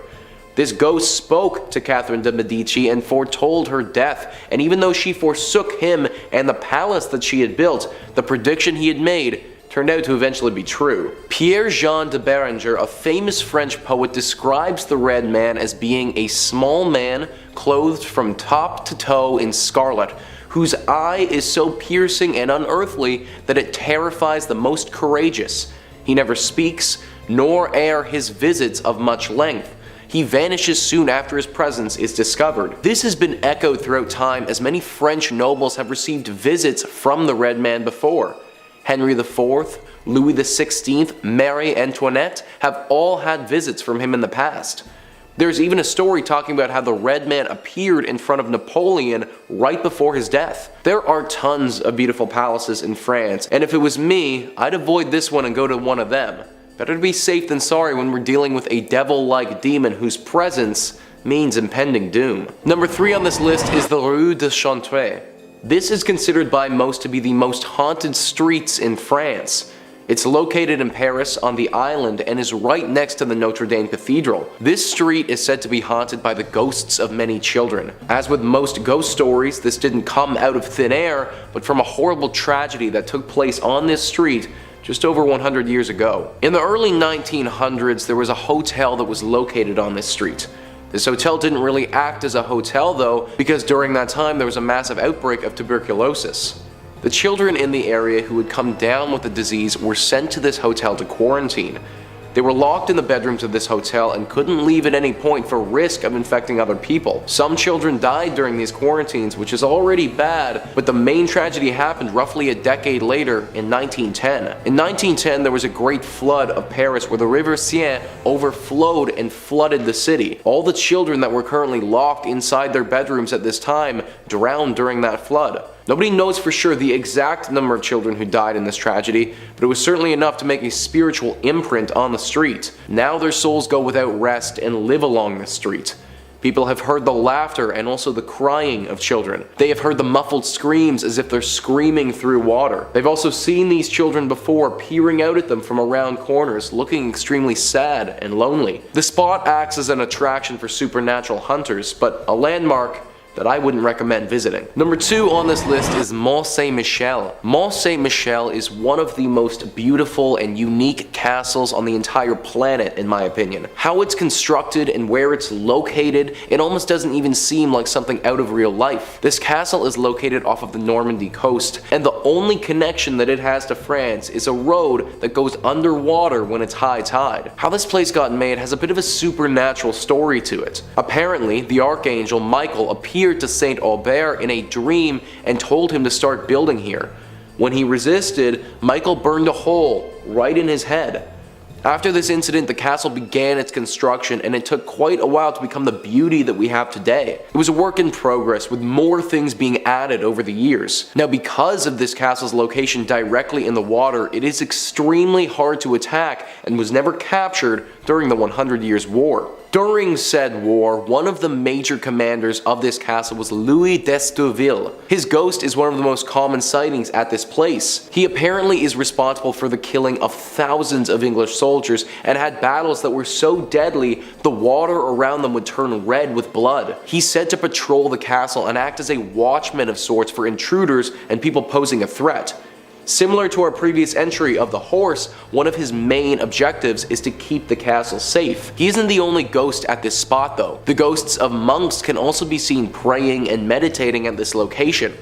This ghost spoke to Catherine de' Medici and foretold her death, and even though she forsook him and the palace that she had built, the prediction he had made turned out to eventually be true. Pierre-Jean de Béranger, a famous French poet, describes the Red Man as being a small man clothed from top to toe in scarlet, whose eye is so piercing and unearthly that it terrifies the most courageous. He never speaks, nor are his visits of much length. He vanishes soon after his presence is discovered. This has been echoed throughout time as many French nobles have received visits from the Red Man before. Henry IV, Louis XVI, Marie Antoinette have all had visits from him in the past. There's even a story talking about how the Red Man appeared in front of Napoleon right before his death. There are tons of beautiful palaces in France, and if it was me, I'd avoid this one and go to one of them. Better to be safe than sorry when we're dealing with a devil-like demon whose presence means impending doom. Number 3 on this list is the Rue de Chantrey. This is considered by most to be the most haunted streets in France. It's located in Paris on the island and is right next to the Notre Dame Cathedral. This street is said to be haunted by the ghosts of many children. As with most ghost stories, this didn't come out of thin air, but from a horrible tragedy that took place on this street just over 100 years ago. In the early 1900s, there was a hotel that was located on this street. This hotel didn't really act as a hotel though, because during that time there was a massive outbreak of tuberculosis. The children in the area who had come down with the disease were sent to this hotel to quarantine. They were locked in the bedrooms of this hotel and couldn't leave at any point for risk of infecting other people. Some children died during these quarantines, which is already bad, but the main tragedy happened roughly a decade later in 1910. In 1910, there was a great flood of Paris where the River Seine overflowed and flooded the city. All the children that were currently locked inside their bedrooms at this time drowned during that flood. Nobody knows for sure the exact number of children who died in this tragedy, but it was certainly enough to make a spiritual imprint on the street. Now their souls go without rest and live along the street. People have heard the laughter and also the crying of children. They have heard the muffled screams as if they're screaming through water. They've also seen these children before peering out at them from around corners, looking extremely sad and lonely. The spot acts as an attraction for supernatural hunters, but a landmark that I wouldn't recommend visiting. Number 2 on this list is Mont Saint-Michel. Mont Saint-Michel is one of the most beautiful and unique castles on the entire planet in my opinion. How it's constructed and where it's located, it almost doesn't even seem like something out of real life. This castle is located off of the Normandy coast, and the only connection that it has to France is a road that goes underwater when it's high tide. How this place got made has a bit of a supernatural story to it. Apparently, the archangel Michael appeared to Saint Aubert in a dream and told him to start building here. When he resisted, Michael burned a hole right in his head. After this incident, the castle began its construction, and it took quite a while to become the beauty that we have today. It was a work in progress, with more things being added over the years. Now, because of this castle's location directly in the water, it is extremely hard to attack and was never captured during the 100 Years' War. During said war, one of the major commanders of this castle was Louis d'Estourville. His ghost is one of the most common sightings at this place. He apparently is responsible for the killing of thousands of English soldiers and had battles that were so deadly the water around them would turn red with blood. He's said to patrol the castle and act as a watchman of sorts for intruders and people posing a threat. Similar to our previous entry of the horse, one of his main objectives is to keep the castle safe. He isn't the only ghost at this spot though. The ghosts of monks can also be seen praying and meditating at this location.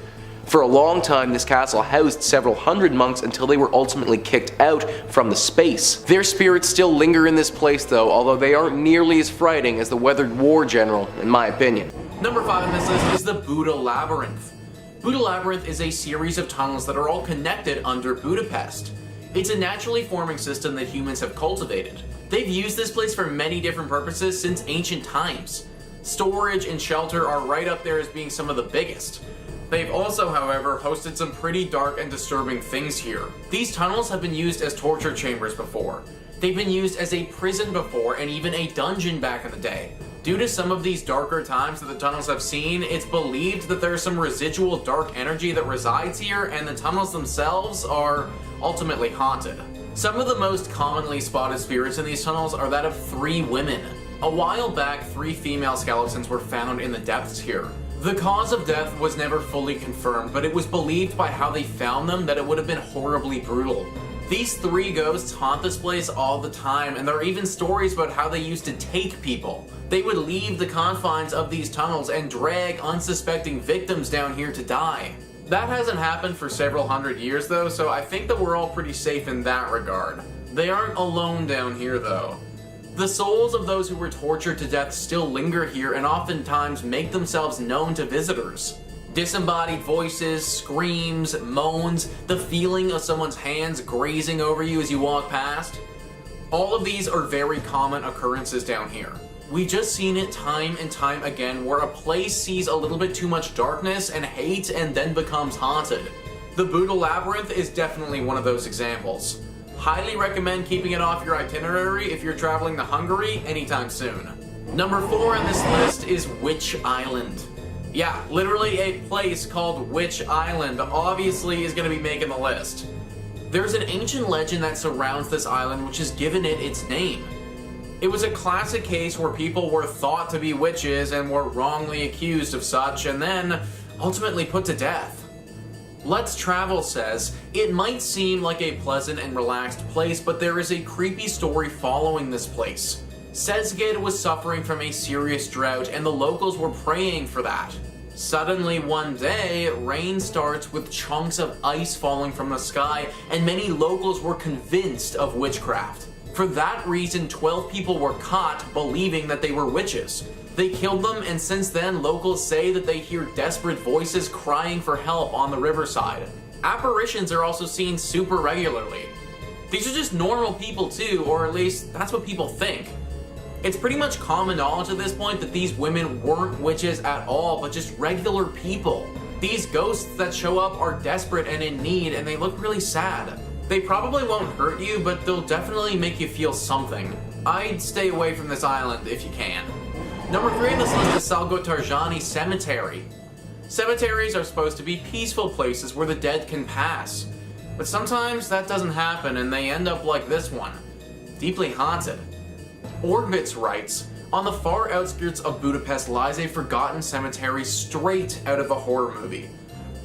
For a long time, this castle housed several hundred monks until they were ultimately kicked out from the space. Their spirits still linger in this place though, although they aren't nearly as frightening as the weathered war general, in my opinion. Number 5 on this list is the Buda Labyrinth. Buda Labyrinth is a series of tunnels that are all connected under Budapest. It's a naturally forming system that humans have cultivated. They've used this place for many different purposes since ancient times. Storage and shelter are right up there as being some of the biggest. They've also, however, hosted some pretty dark and disturbing things here. These tunnels have been used as torture chambers before. They've been used as a prison before and even a dungeon back in the day. Due to some of these darker times that the tunnels have seen, it's believed that there's some residual dark energy that resides here, and the tunnels themselves are ultimately haunted. Some of the most commonly spotted spirits in these tunnels are that of 3 women. A while back, 3 female skeletons were found in the depths here. The cause of death was never fully confirmed, but it was believed by how they found them that it would have been horribly brutal. These 3 ghosts haunt this place all the time, and there are even stories about how they used to take people. They would leave the confines of these tunnels and drag unsuspecting victims down here to die. That hasn't happened for several hundred years though, so I think that we're all pretty safe in that regard. They aren't alone down here though. The souls of those who were tortured to death still linger here and oftentimes make themselves known to visitors. Disembodied voices, screams, moans, the feeling of someone's hands grazing over you as you walk past. All of these are very common occurrences down here. We just seen it time and time again where a place sees a little bit too much darkness and hate and then becomes haunted. The Buddha Labyrinth is definitely one of those examples. Highly recommend keeping it off your itinerary if you're traveling to Hungary anytime soon. Number 4 on this list is Witch Island. Yeah, literally a place called Witch Island obviously is going to be making the list. There's an ancient legend that surrounds this island which has given it its name. It was a classic case where people were thought to be witches and were wrongly accused of such and then ultimately put to death. Let's Travel says, it might seem like a pleasant and relaxed place, but there is a creepy story following this place. Szeged was suffering from a serious drought and the locals were praying for that. Suddenly one day, rain starts with chunks of ice falling from the sky and many locals were convinced of witchcraft. For that reason, 12 people were caught believing that they were witches. They killed them, and since then, locals say that they hear desperate voices crying for help on the riverside. Apparitions are also seen super regularly. These are just normal people too, or at least that's what people think. It's pretty much common knowledge at this point that these women weren't witches at all, but just regular people. These ghosts that show up are desperate and in need, and they look really sad. They probably won't hurt you, but they'll definitely make you feel something. I'd stay away from this island if you can. Number 3 on this list is Salgotarjani Cemetery. Cemeteries are supposed to be peaceful places where the dead can pass. But sometimes that doesn't happen and they end up like this one. Deeply haunted. Orbitz writes, on the far outskirts of Budapest lies a forgotten cemetery straight out of a horror movie.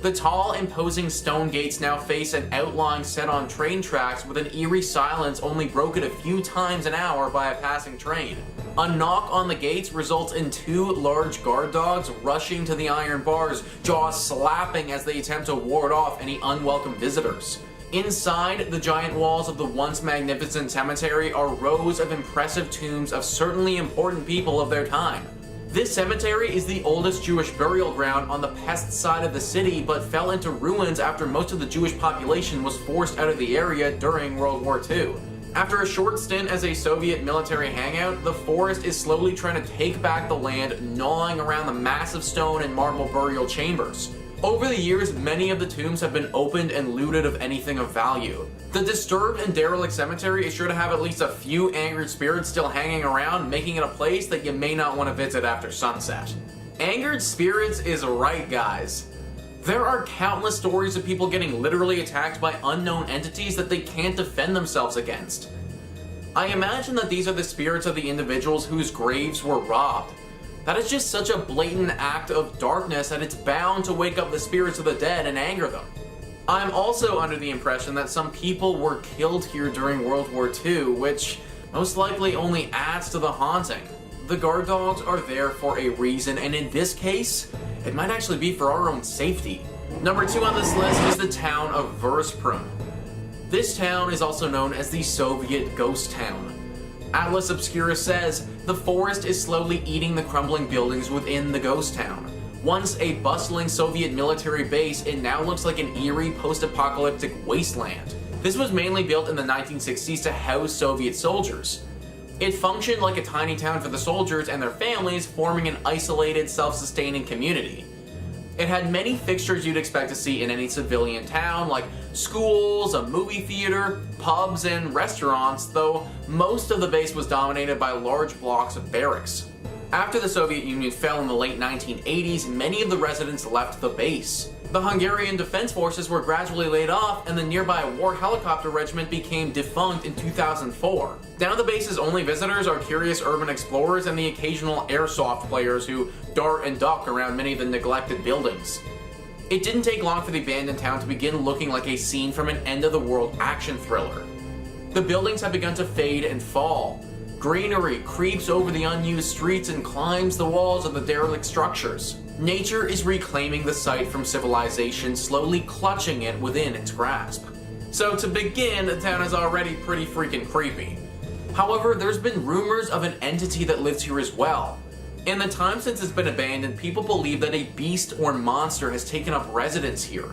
The tall, imposing stone gates now face an outline set on train tracks with an eerie silence only broken a few times an hour by a passing train. A knock on the gates results in 2 large guard dogs rushing to the iron bars, jaws slapping as they attempt to ward off any unwelcome visitors. Inside the giant walls of the once magnificent cemetery are rows of impressive tombs of certainly important people of their time. This cemetery is the oldest Jewish burial ground on the pest side of the city, but fell into ruins after most of the Jewish population was forced out of the area during World War II. After a short stint as a Soviet military hangout, the forest is slowly trying to take back the land, gnawing around the massive stone and marble burial chambers. Over the years, many of the tombs have been opened and looted of anything of value. The disturbed and derelict cemetery is sure to have at least a few angered spirits still hanging around, making it a place that you may not want to visit after sunset. Angered spirits is right, guys. There are countless stories of people getting literally attacked by unknown entities that they can't defend themselves against. I imagine that these are the spirits of the individuals whose graves were robbed. That is just such a blatant act of darkness that it's bound to wake up the spirits of the dead and anger them. I'm also under the impression that some people were killed here during World War II, which most likely only adds to the haunting. The guard dogs are there for a reason, and in this case, it might actually be for our own safety. Number 2 on this list is the town of Veszprém. This town is also known as the Soviet Ghost Town. Atlas Obscura says, the forest is slowly eating the crumbling buildings within the ghost town. Once a bustling Soviet military base, it now looks like an eerie post-apocalyptic wasteland. This was mainly built in the 1960s to house Soviet soldiers. It functioned like a tiny town for the soldiers and their families, forming an isolated, self-sustaining community. It had many fixtures you'd expect to see in any civilian town, like schools, a movie theater, pubs, and restaurants, though most of the base was dominated by large blocks of barracks. After the Soviet Union fell in the late 1980s, many of the residents left the base. The Hungarian Defense Forces were gradually laid off, and the nearby War Helicopter Regiment became defunct in 2004. Now the base's only visitors are curious urban explorers and the occasional airsoft players who dart and duck around many of the neglected buildings. It didn't take long for the abandoned town to begin looking like a scene from an end-of-the-world action thriller. The buildings have begun to fade and fall. Greenery creeps over the unused streets and climbs the walls of the derelict structures. Nature is reclaiming the site from civilization, slowly clutching it within its grasp. So to begin, the town is already pretty freaking creepy. However, there's been rumors of an entity that lives here as well. In the time since it's been abandoned, people believe that a beast or monster has taken up residence here.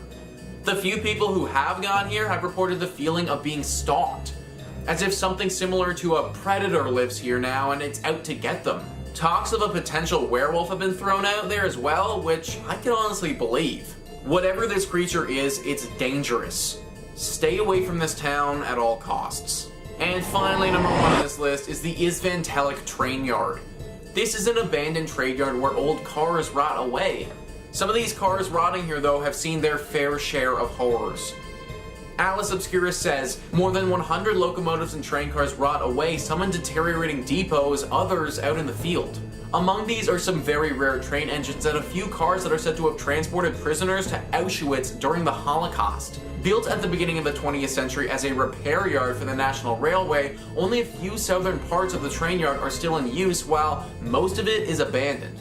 The few people who have gone here have reported the feeling of being stalked, as if something similar to a predator lives here now and it's out to get them. Talks of a potential werewolf have been thrown out there as well, which I can honestly believe. Whatever this creature is, it's dangerous. Stay away from this town at all costs. And finally, number 1 on this list is the Isvantelic Trainyard. This is an abandoned trade yard where old cars rot away. Some of these cars rotting here though have seen their fair share of horrors. Atlas Obscura says, more than 100 locomotives and train cars rot away, some in deteriorating depots, others out in the field. Among these are some very rare train engines and a few cars that are said to have transported prisoners to Auschwitz during the Holocaust. Built at the beginning of the 20th century as a repair yard for the National Railway, only a few southern parts of the train yard are still in use while most of it is abandoned.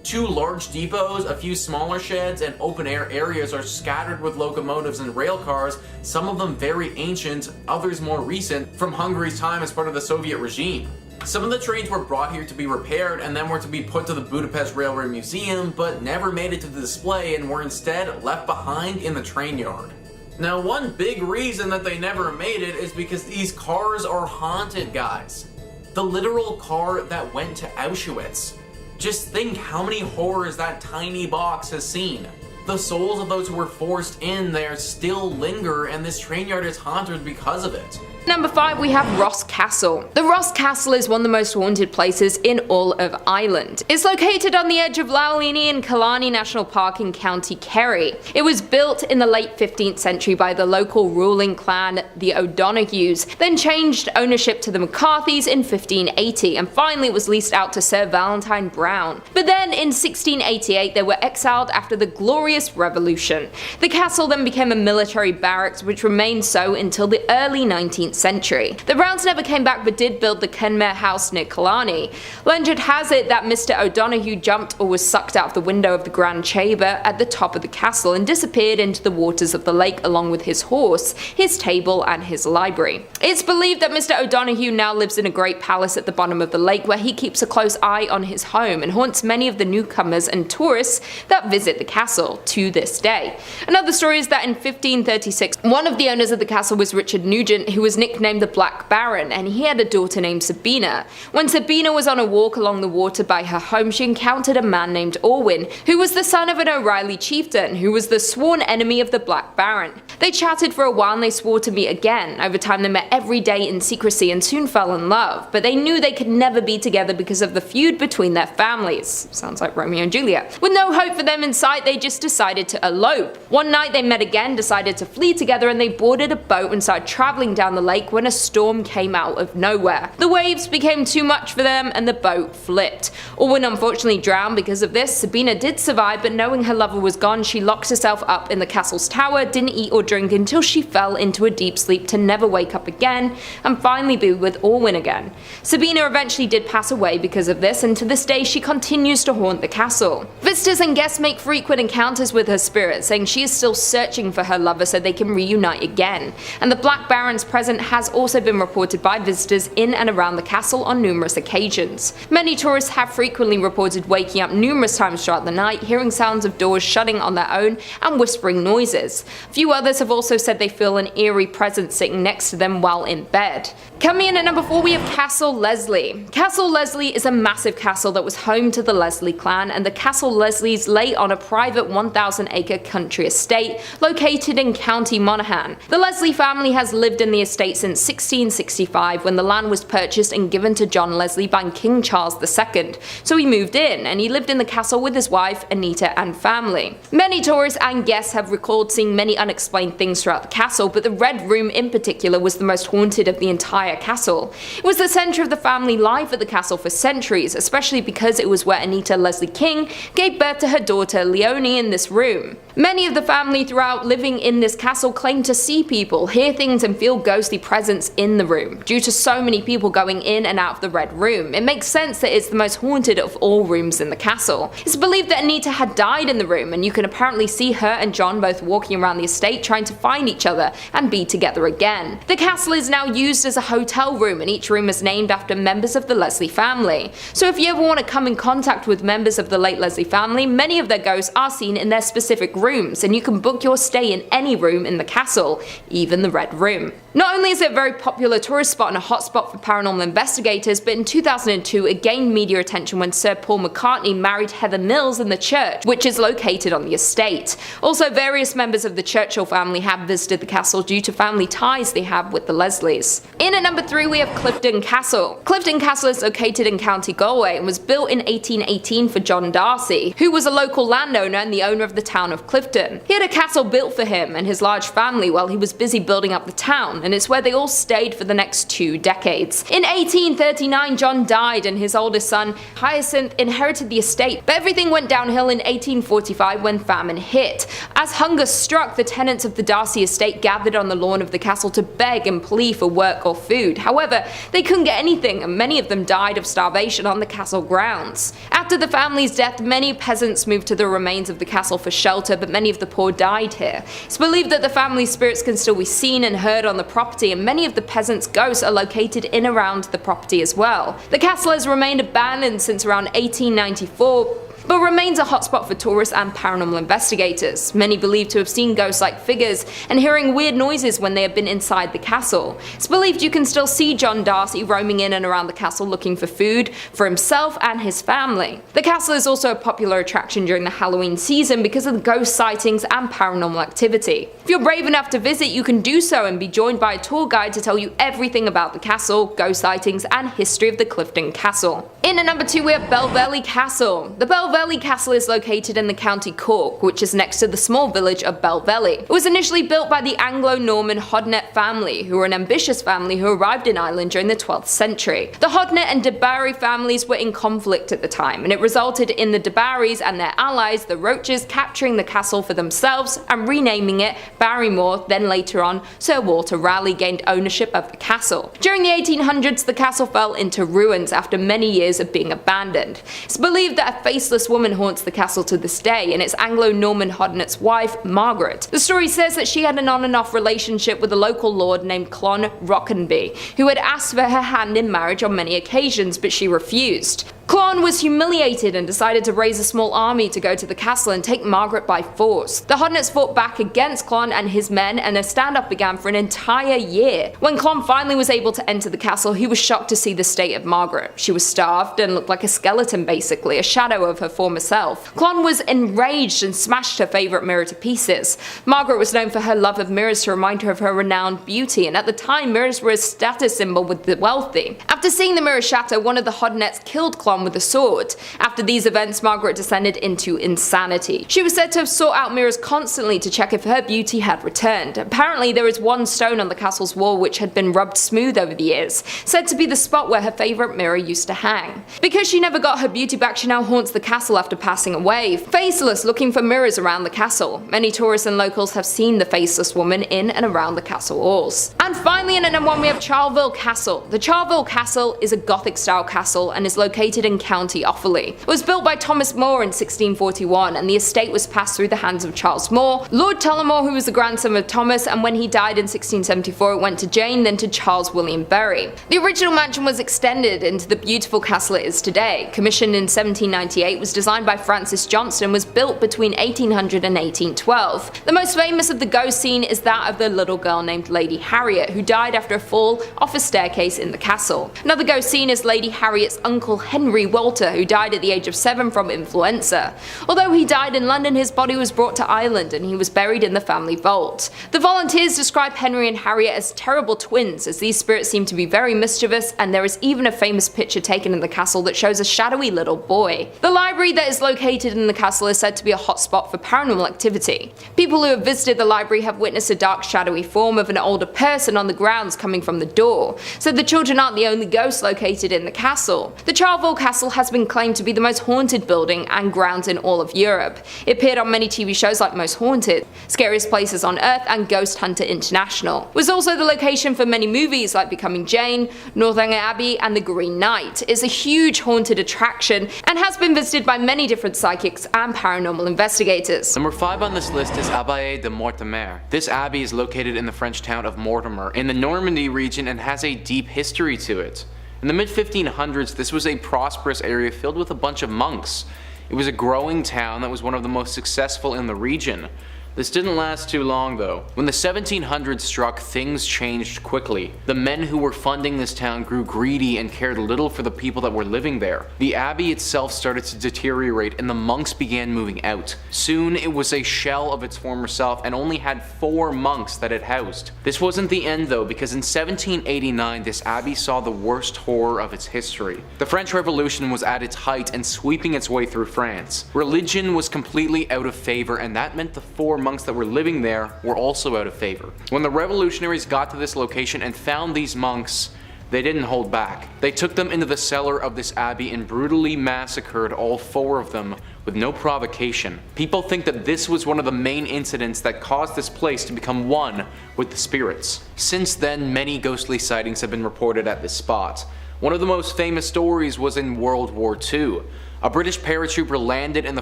2 large depots, a few smaller sheds, and open-air areas are scattered with locomotives and rail cars, some of them very ancient, others more recent, from Hungary's time as part of the Soviet regime. Some of the trains were brought here to be repaired and then were to be put to the Budapest Railway Museum, but never made it to the display and were instead left behind in the train yard. Now, one big reason that they never made it is because these cars are haunted, guys. The literal car that went to Auschwitz. Just think how many horrors that tiny box has seen. The souls of those who were forced in there still linger, and this train yard is haunted because of it. Number 5, we have Ross Castle. The Ross Castle is one of the most haunted places in all of Ireland. It's located on the edge of Loughliney and Killarney National Park in County Kerry. It was built in the late 15th century by the local ruling clan, the O'Donohues, then changed ownership to the McCarthys in 1580, and finally was leased out to Sir Valentine Browne. But then in 1688 they were exiled after the Glorious Revolution. The castle then became a military barracks, which remained so until the early 19th century. The Browns never came back but did build the Kenmare House near Killarney. Legend has it that Mr. O'Donoghue jumped or was sucked out of the window of the grand chamber at the top of the castle and disappeared into the waters of the lake along with his horse, his table and his library. It's believed that Mr. O'Donoghue now lives in a great palace at the bottom of the lake where he keeps a close eye on his home and haunts many of the newcomers and tourists that visit the castle to this day. Another story is that in 1536 one of the owners of the castle was Richard Nugent, who was nicknamed the Black Baron, and he had a daughter named Sabina. When Sabina was on a walk along the water by her home, she encountered a man named Orwin, who was the son of an O'Reilly chieftain, who was the sworn enemy of the Black Baron. They chatted for a while and they swore to meet again. Over time they met every day in secrecy and soon fell in love, but they knew they could never be together because of the feud between their families. Sounds like Romeo and Juliet. With no hope for them in sight, they just decided to elope. One night they met again, decided to flee together, and they boarded a boat and started traveling down the lake when a storm came out of nowhere. The waves became too much for them and the boat flipped. Orwin unfortunately drowned because of this. Sabina did survive, but knowing her lover was gone, she locked herself up in the castle's tower, didn't eat or drink until she fell into a deep sleep to never wake up again and finally be with Orwin again. Sabina eventually did pass away because of this, and to this day she continues to haunt the castle. Visitors and guests make frequent encounters with her spirit, saying she is still searching for her lover so they can reunite again. And the Black Baron's presence has also been reported by visitors in and around the castle on numerous occasions. Many tourists have frequently reported waking up numerous times throughout the night, hearing sounds of doors shutting on their own and whispering noises. A few others have also said they feel an eerie presence sitting next to them while in bed. Coming in at number 4, we have Castle Leslie. Castle Leslie is a massive castle that was home to the Leslie clan, and the Castle Leslies lay on a private 1,000-acre country estate located in County Monaghan. The Leslie family has lived in the estate since 1665, when the land was purchased and given to John Leslie by King Charles II. So he moved in, and he lived in the castle with his wife, Anita, and family. Many tourists and guests have recalled seeing many unexplained things throughout the castle, but the Red Room in particular was the most haunted of the entire castle. It was the centre of the family life at the castle for centuries, especially because it was where Anita Leslie King gave birth to her daughter Leonie in this room. Many of the family throughout living in this castle claim to see people, hear things and feel ghostly presence in the room. Due to so many people going in and out of the Red Room, it makes sense that it's the most haunted of all rooms in the castle. It's believed that Anita had died in the room, and you can apparently see her and John both walking around the estate trying to find each other and be together again. The castle is now used as a hotel room, and each room is named after members of the Leslie family. So if you ever want to come in contact with members of the late Leslie family, many of their ghosts are seen in their specific rooms, and you can book your stay in any room in the castle, even the Red Room. Not only is it a very popular tourist spot and a hotspot for paranormal investigators, but in 2002 it gained media attention when Sir Paul McCartney married Heather Mills in the church, which is located on the estate. Also, various members of the Churchill family have visited the castle due to family ties they have with the Leslies. In at number 3 we have Clifton Castle. Clifton Castle is located in County Galway and was built in 1818 for John Darcy, who was a local landowner and the owner of the town of Clifton. He had a castle built for him and his large family while he was busy building up the town, and it's where they all stayed for the next 2 decades. In 1839 John died and his oldest son Hyacinth inherited the estate, but everything went downhill in 1845 when famine hit. As hunger struck, the tenants of the Darcy estate gathered on the lawn of the castle to beg and plead for work or food. However, they couldn't get anything and many of them died of starvation on the castle grounds. After the family's death, many peasants moved to the remains of the castle for shelter, but many of the poor died here. It's believed that the family spirits can still be seen and heard on the property, and many of the peasants' ghosts are located in around the property as well. The castle has remained abandoned since around 1894, but remains a hotspot for tourists and paranormal investigators. Many believe to have seen ghost-like figures and hearing weird noises when they have been inside the castle. It's believed you can still see John Darcy roaming in and around the castle looking for food for himself and his family. The castle is also a popular attraction during the Halloween season because of the ghost sightings and paranormal activity. If you're brave enough to visit, you can do so and be joined by a tour guide to tell you everything about the castle, ghost sightings, and history of the Clifton Castle. In at number 2 we have Belvelly Castle. The Belvelly Castle is located in the County Cork, which is next to the small village of Belvelly. It was initially built by the Anglo-Norman Hodnet family, who were an ambitious family who arrived in Ireland during the 12th century. The Hodnet and DeBarry families were in conflict at the time, and it resulted in the DeBarrys and their allies, the Roaches, capturing the castle for themselves and renaming it Barrymore. Then later on, Sir Walter Raleigh gained ownership of the castle. During the 1800s, the castle fell into ruins after many years of being abandoned. It's believed that a faceless woman haunts the castle to this day, and it's Anglo-Norman Hodnet's wife, Margaret. The story says that she had an on and off relationship with a local lord named Clon Rockenby, who had asked for her hand in marriage on many occasions, but she refused. Clon was humiliated and decided to raise a small army to go to the castle and take Margaret by force. The Hodnets fought back against Clon and his men, and a standoff began for an entire year. When Clon finally was able to enter the castle, he was shocked to see the state of Margaret. She was starved and looked like a skeleton basically, a shadow of her former self. Clon was enraged and smashed her favourite mirror to pieces. Margaret was known for her love of mirrors to remind her of her renowned beauty, and at the time mirrors were a status symbol with the wealthy. After seeing the mirror shatter, one of the Hodnets killed Clon with a sword. After these events, Margaret descended into insanity. She was said to have sought out mirrors constantly to check if her beauty had returned. Apparently there is one stone on the castle's wall which had been rubbed smooth over the years, said to be the spot where her favourite mirror used to hang. Because she never got her beauty back, she now haunts the castle after passing away, faceless, looking for mirrors around the castle. Many tourists and locals have seen the faceless woman in and around the castle walls. And finally, in at number 1 we have Charleville Castle. The Charleville Castle is a Gothic style castle and is located in County Offaly. It was built by Thomas More in 1641, and the estate was passed through the hands of Charles More, Lord Tullamore, who was the grandson of Thomas, and when he died in 1674 it went to Jane, then to Charles William Berry. The original mansion was extended into the beautiful castle it is today. Commissioned in 1798, was designed by Francis Johnston, was built between 1800 and 1812. The most famous of the ghost scene is that of the little girl named Lady Harriet, who died after a fall off a staircase in the castle. Another ghost scene is Lady Harriet's uncle Henry Walter, who died at the age of 7 from influenza. Although he died in London, his body was brought to Ireland and he was buried in the family vault. The volunteers describe Henry and Harriet as terrible twins, as these spirits seem to be very mischievous, and there is even a famous picture taken in the castle that shows a shadowy little boy. The library that is located in the castle is said to be a hotspot for paranormal activity. People who have visited the library have witnessed a dark shadowy form of an older person on the grounds coming from the door, so the children aren't the only ghosts located in the castle. The Charleville Castle has been claimed to be the most haunted building and grounds in all of Europe. It appeared on many TV shows like Most Haunted, Scariest Places on Earth, and Ghost Hunter International. It was also the location for many movies like Becoming Jane, Northanger Abbey, and The Green Knight. It's a huge haunted attraction and has been visited by many different psychics and paranormal investigators. Number 5 on this list is Abbaye de Mortemer. This abbey is located in the French town of Mortemer in the Normandy region and has a deep history to it. In the mid-1500s, this was a prosperous area filled with a bunch of monks. It was a growing town that was one of the most successful in the region. This didn't last too long though. When the 1700s struck, things changed quickly. The men who were funding this town grew greedy and cared little for the people that were living there. The abbey itself started to deteriorate and the monks began moving out. Soon it was a shell of its former self and only had 4 monks that it housed. This wasn't the end though, because in 1789 this abbey saw the worst horror of its history. The French Revolution was at its height and sweeping its way through France. Religion was completely out of favor, and that meant the 4 monks that were living there were also out of favor. When the revolutionaries got to this location and found these monks, they didn't hold back. They took them into the cellar of this abbey and brutally massacred all 4 of them with no provocation. People think that this was one of the main incidents that caused this place to become one with the spirits. Since then, many ghostly sightings have been reported at this spot. One of the most famous stories was in World War II. A British paratrooper landed in the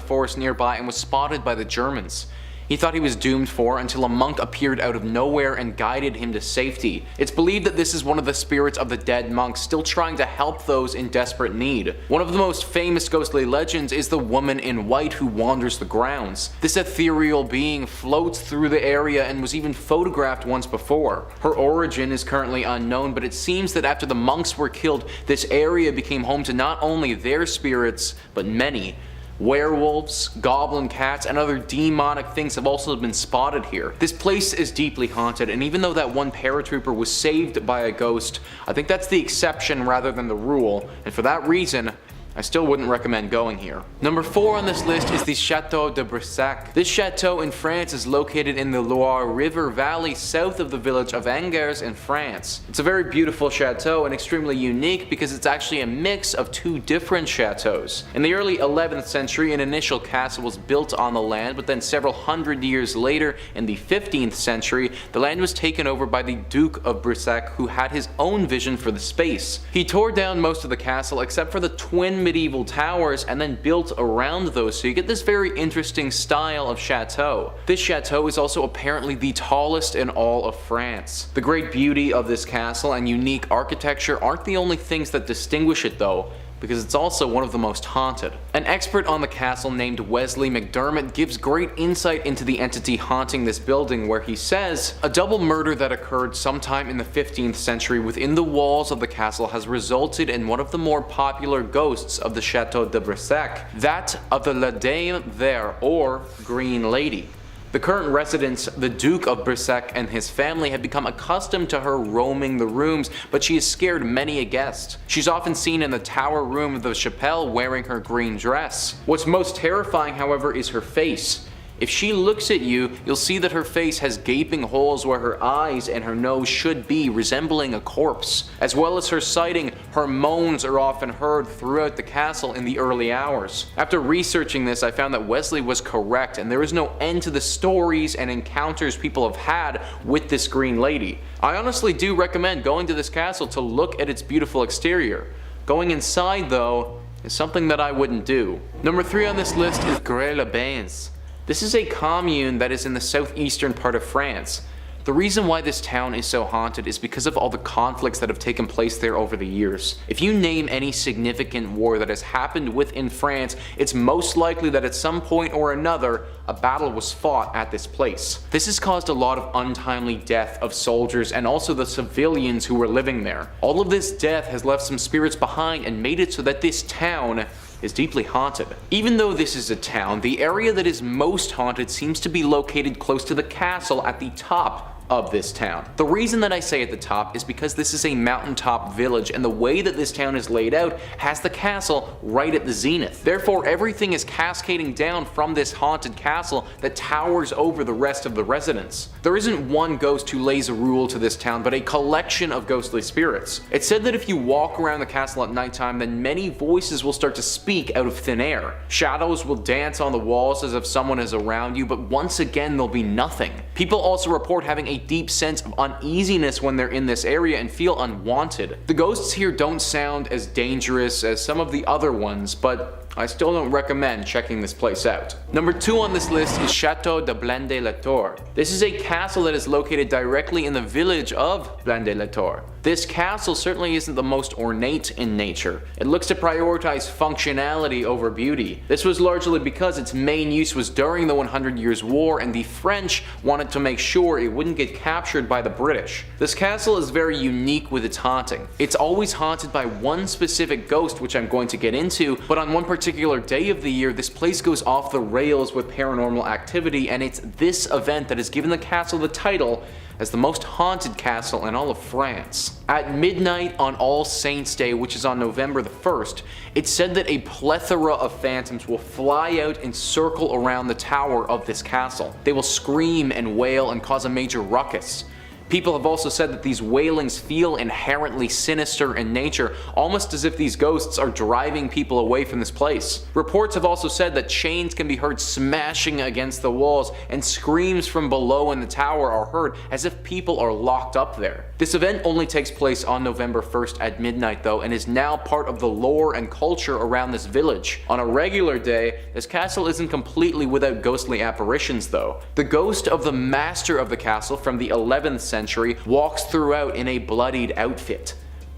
forest nearby and was spotted by the Germans. He thought he was doomed for until a monk appeared out of nowhere and guided him to safety. It's believed that this is one of the spirits of the dead monks still trying to help those in desperate need. One of the most famous ghostly legends is the woman in white who wanders the grounds. This ethereal being floats through the area and was even photographed once before. Her origin is currently unknown, but it seems that after the monks were killed, this area became home to not only their spirits, but many. Werewolves, goblin cats, and other demonic things have also been spotted here. This place is deeply haunted, and even though that one paratrooper was saved by a ghost, I think that's the exception rather than the rule, and for that reason, I still wouldn't recommend going here. Number 4 on this list is the Château de Brissac. This chateau in France is located in the Loire River Valley south of the village of Angers in France. It's a very beautiful chateau and extremely unique because it's actually a mix of 2 different chateaus. In the early 11th century, an initial castle was built on the land, but then several hundred years later, in the 15th century, the land was taken over by the Duke of Brissac, who had his own vision for the space. He tore down most of the castle except for the twin medieval towers and then built around those, so you get this very interesting style of chateau. This chateau is also apparently the tallest in all of France. The great beauty of this castle and unique architecture aren't the only things that distinguish it though, because it's also one of the most haunted. An expert on the castle named Wesley McDermott gives great insight into the entity haunting this building, where he says, "A double murder that occurred sometime in the 15th century within the walls of the castle has resulted in one of the more popular ghosts of the Château de Brissac, that of the La Dame Verte, or Green Lady. The current residents, the Duke of Brissac and his family, have become accustomed to her roaming the rooms, but she has scared many a guest. She's often seen in the tower room of the chapelle wearing her green dress. What's most terrifying, however, is her face. If she looks at you, you'll see that her face has gaping holes where her eyes and her nose should be, resembling a corpse. As well as her sighting, her moans are often heard throughout the castle in the early hours." After researching this, I found that Wesley was correct, and there is no end to the stories and encounters people have had with this Green Lady. I honestly do recommend going to this castle to look at its beautiful exterior. Going inside, though, is something that I wouldn't do. Number 3 on this list is Grès-les-Bains. This is a commune that is in the southeastern part of France. The reason why this town is so haunted is because of all the conflicts that have taken place there over the years. If you name any significant war that has happened within France, it's most likely that at some point or another, a battle was fought at this place. This has caused a lot of untimely death of soldiers and also the civilians who were living there. All of this death has left some spirits behind and made it so that this town is deeply haunted. Even though this is a town, the area that is most haunted seems to be located close to the castle at the top of this town. The reason that I say at the top is because this is a mountaintop village, and the way that this town is laid out has the castle right at the zenith. Therefore, everything is cascading down from this haunted castle that towers over the rest of the residents. There isn't one ghost who lays a rule to this town, but a collection of ghostly spirits. It's said that if you walk around the castle at nighttime, then many voices will start to speak out of thin air. Shadows will dance on the walls as if someone is around you, but once again there'll be nothing. People also report having a deep sense of uneasiness when they're in this area and feel unwanted. The ghosts here don't sound as dangerous as some of the other ones, but I still don't recommend checking this place out. Number 2 on this list is Château de Blain-de-la-Tour. This is a castle that is located directly in the village of Blain-de-la-Tour. This castle certainly isn't the most ornate in nature. It looks to prioritize functionality over beauty. This was largely because its main use was during the 100 Years' War, and the French wanted to make sure it wouldn't get captured by the British. This castle is very unique with its haunting. It's always haunted by one specific ghost, which I'm going to get into, but on one particular day of the year, this place goes off the rails with paranormal activity, and it's this event that has given the castle the title as the most haunted castle in all of France. At midnight on All Saints' Day, which is on November the 1st, it's said that a plethora of phantoms will fly out and circle around the tower of this castle. They will scream and wail and cause a major ruckus. People have also said that these wailings feel inherently sinister in nature, almost as if these ghosts are driving people away from this place. Reports have also said that chains can be heard smashing against the walls, and screams from below in the tower are heard as if people are locked up there. This event only takes place on November 1st at midnight though, and is now part of the lore and culture around this village. On a regular day, this castle isn't completely without ghostly apparitions though. The ghost of the master of the castle from the 11th century walks throughout in a bloodied outfit.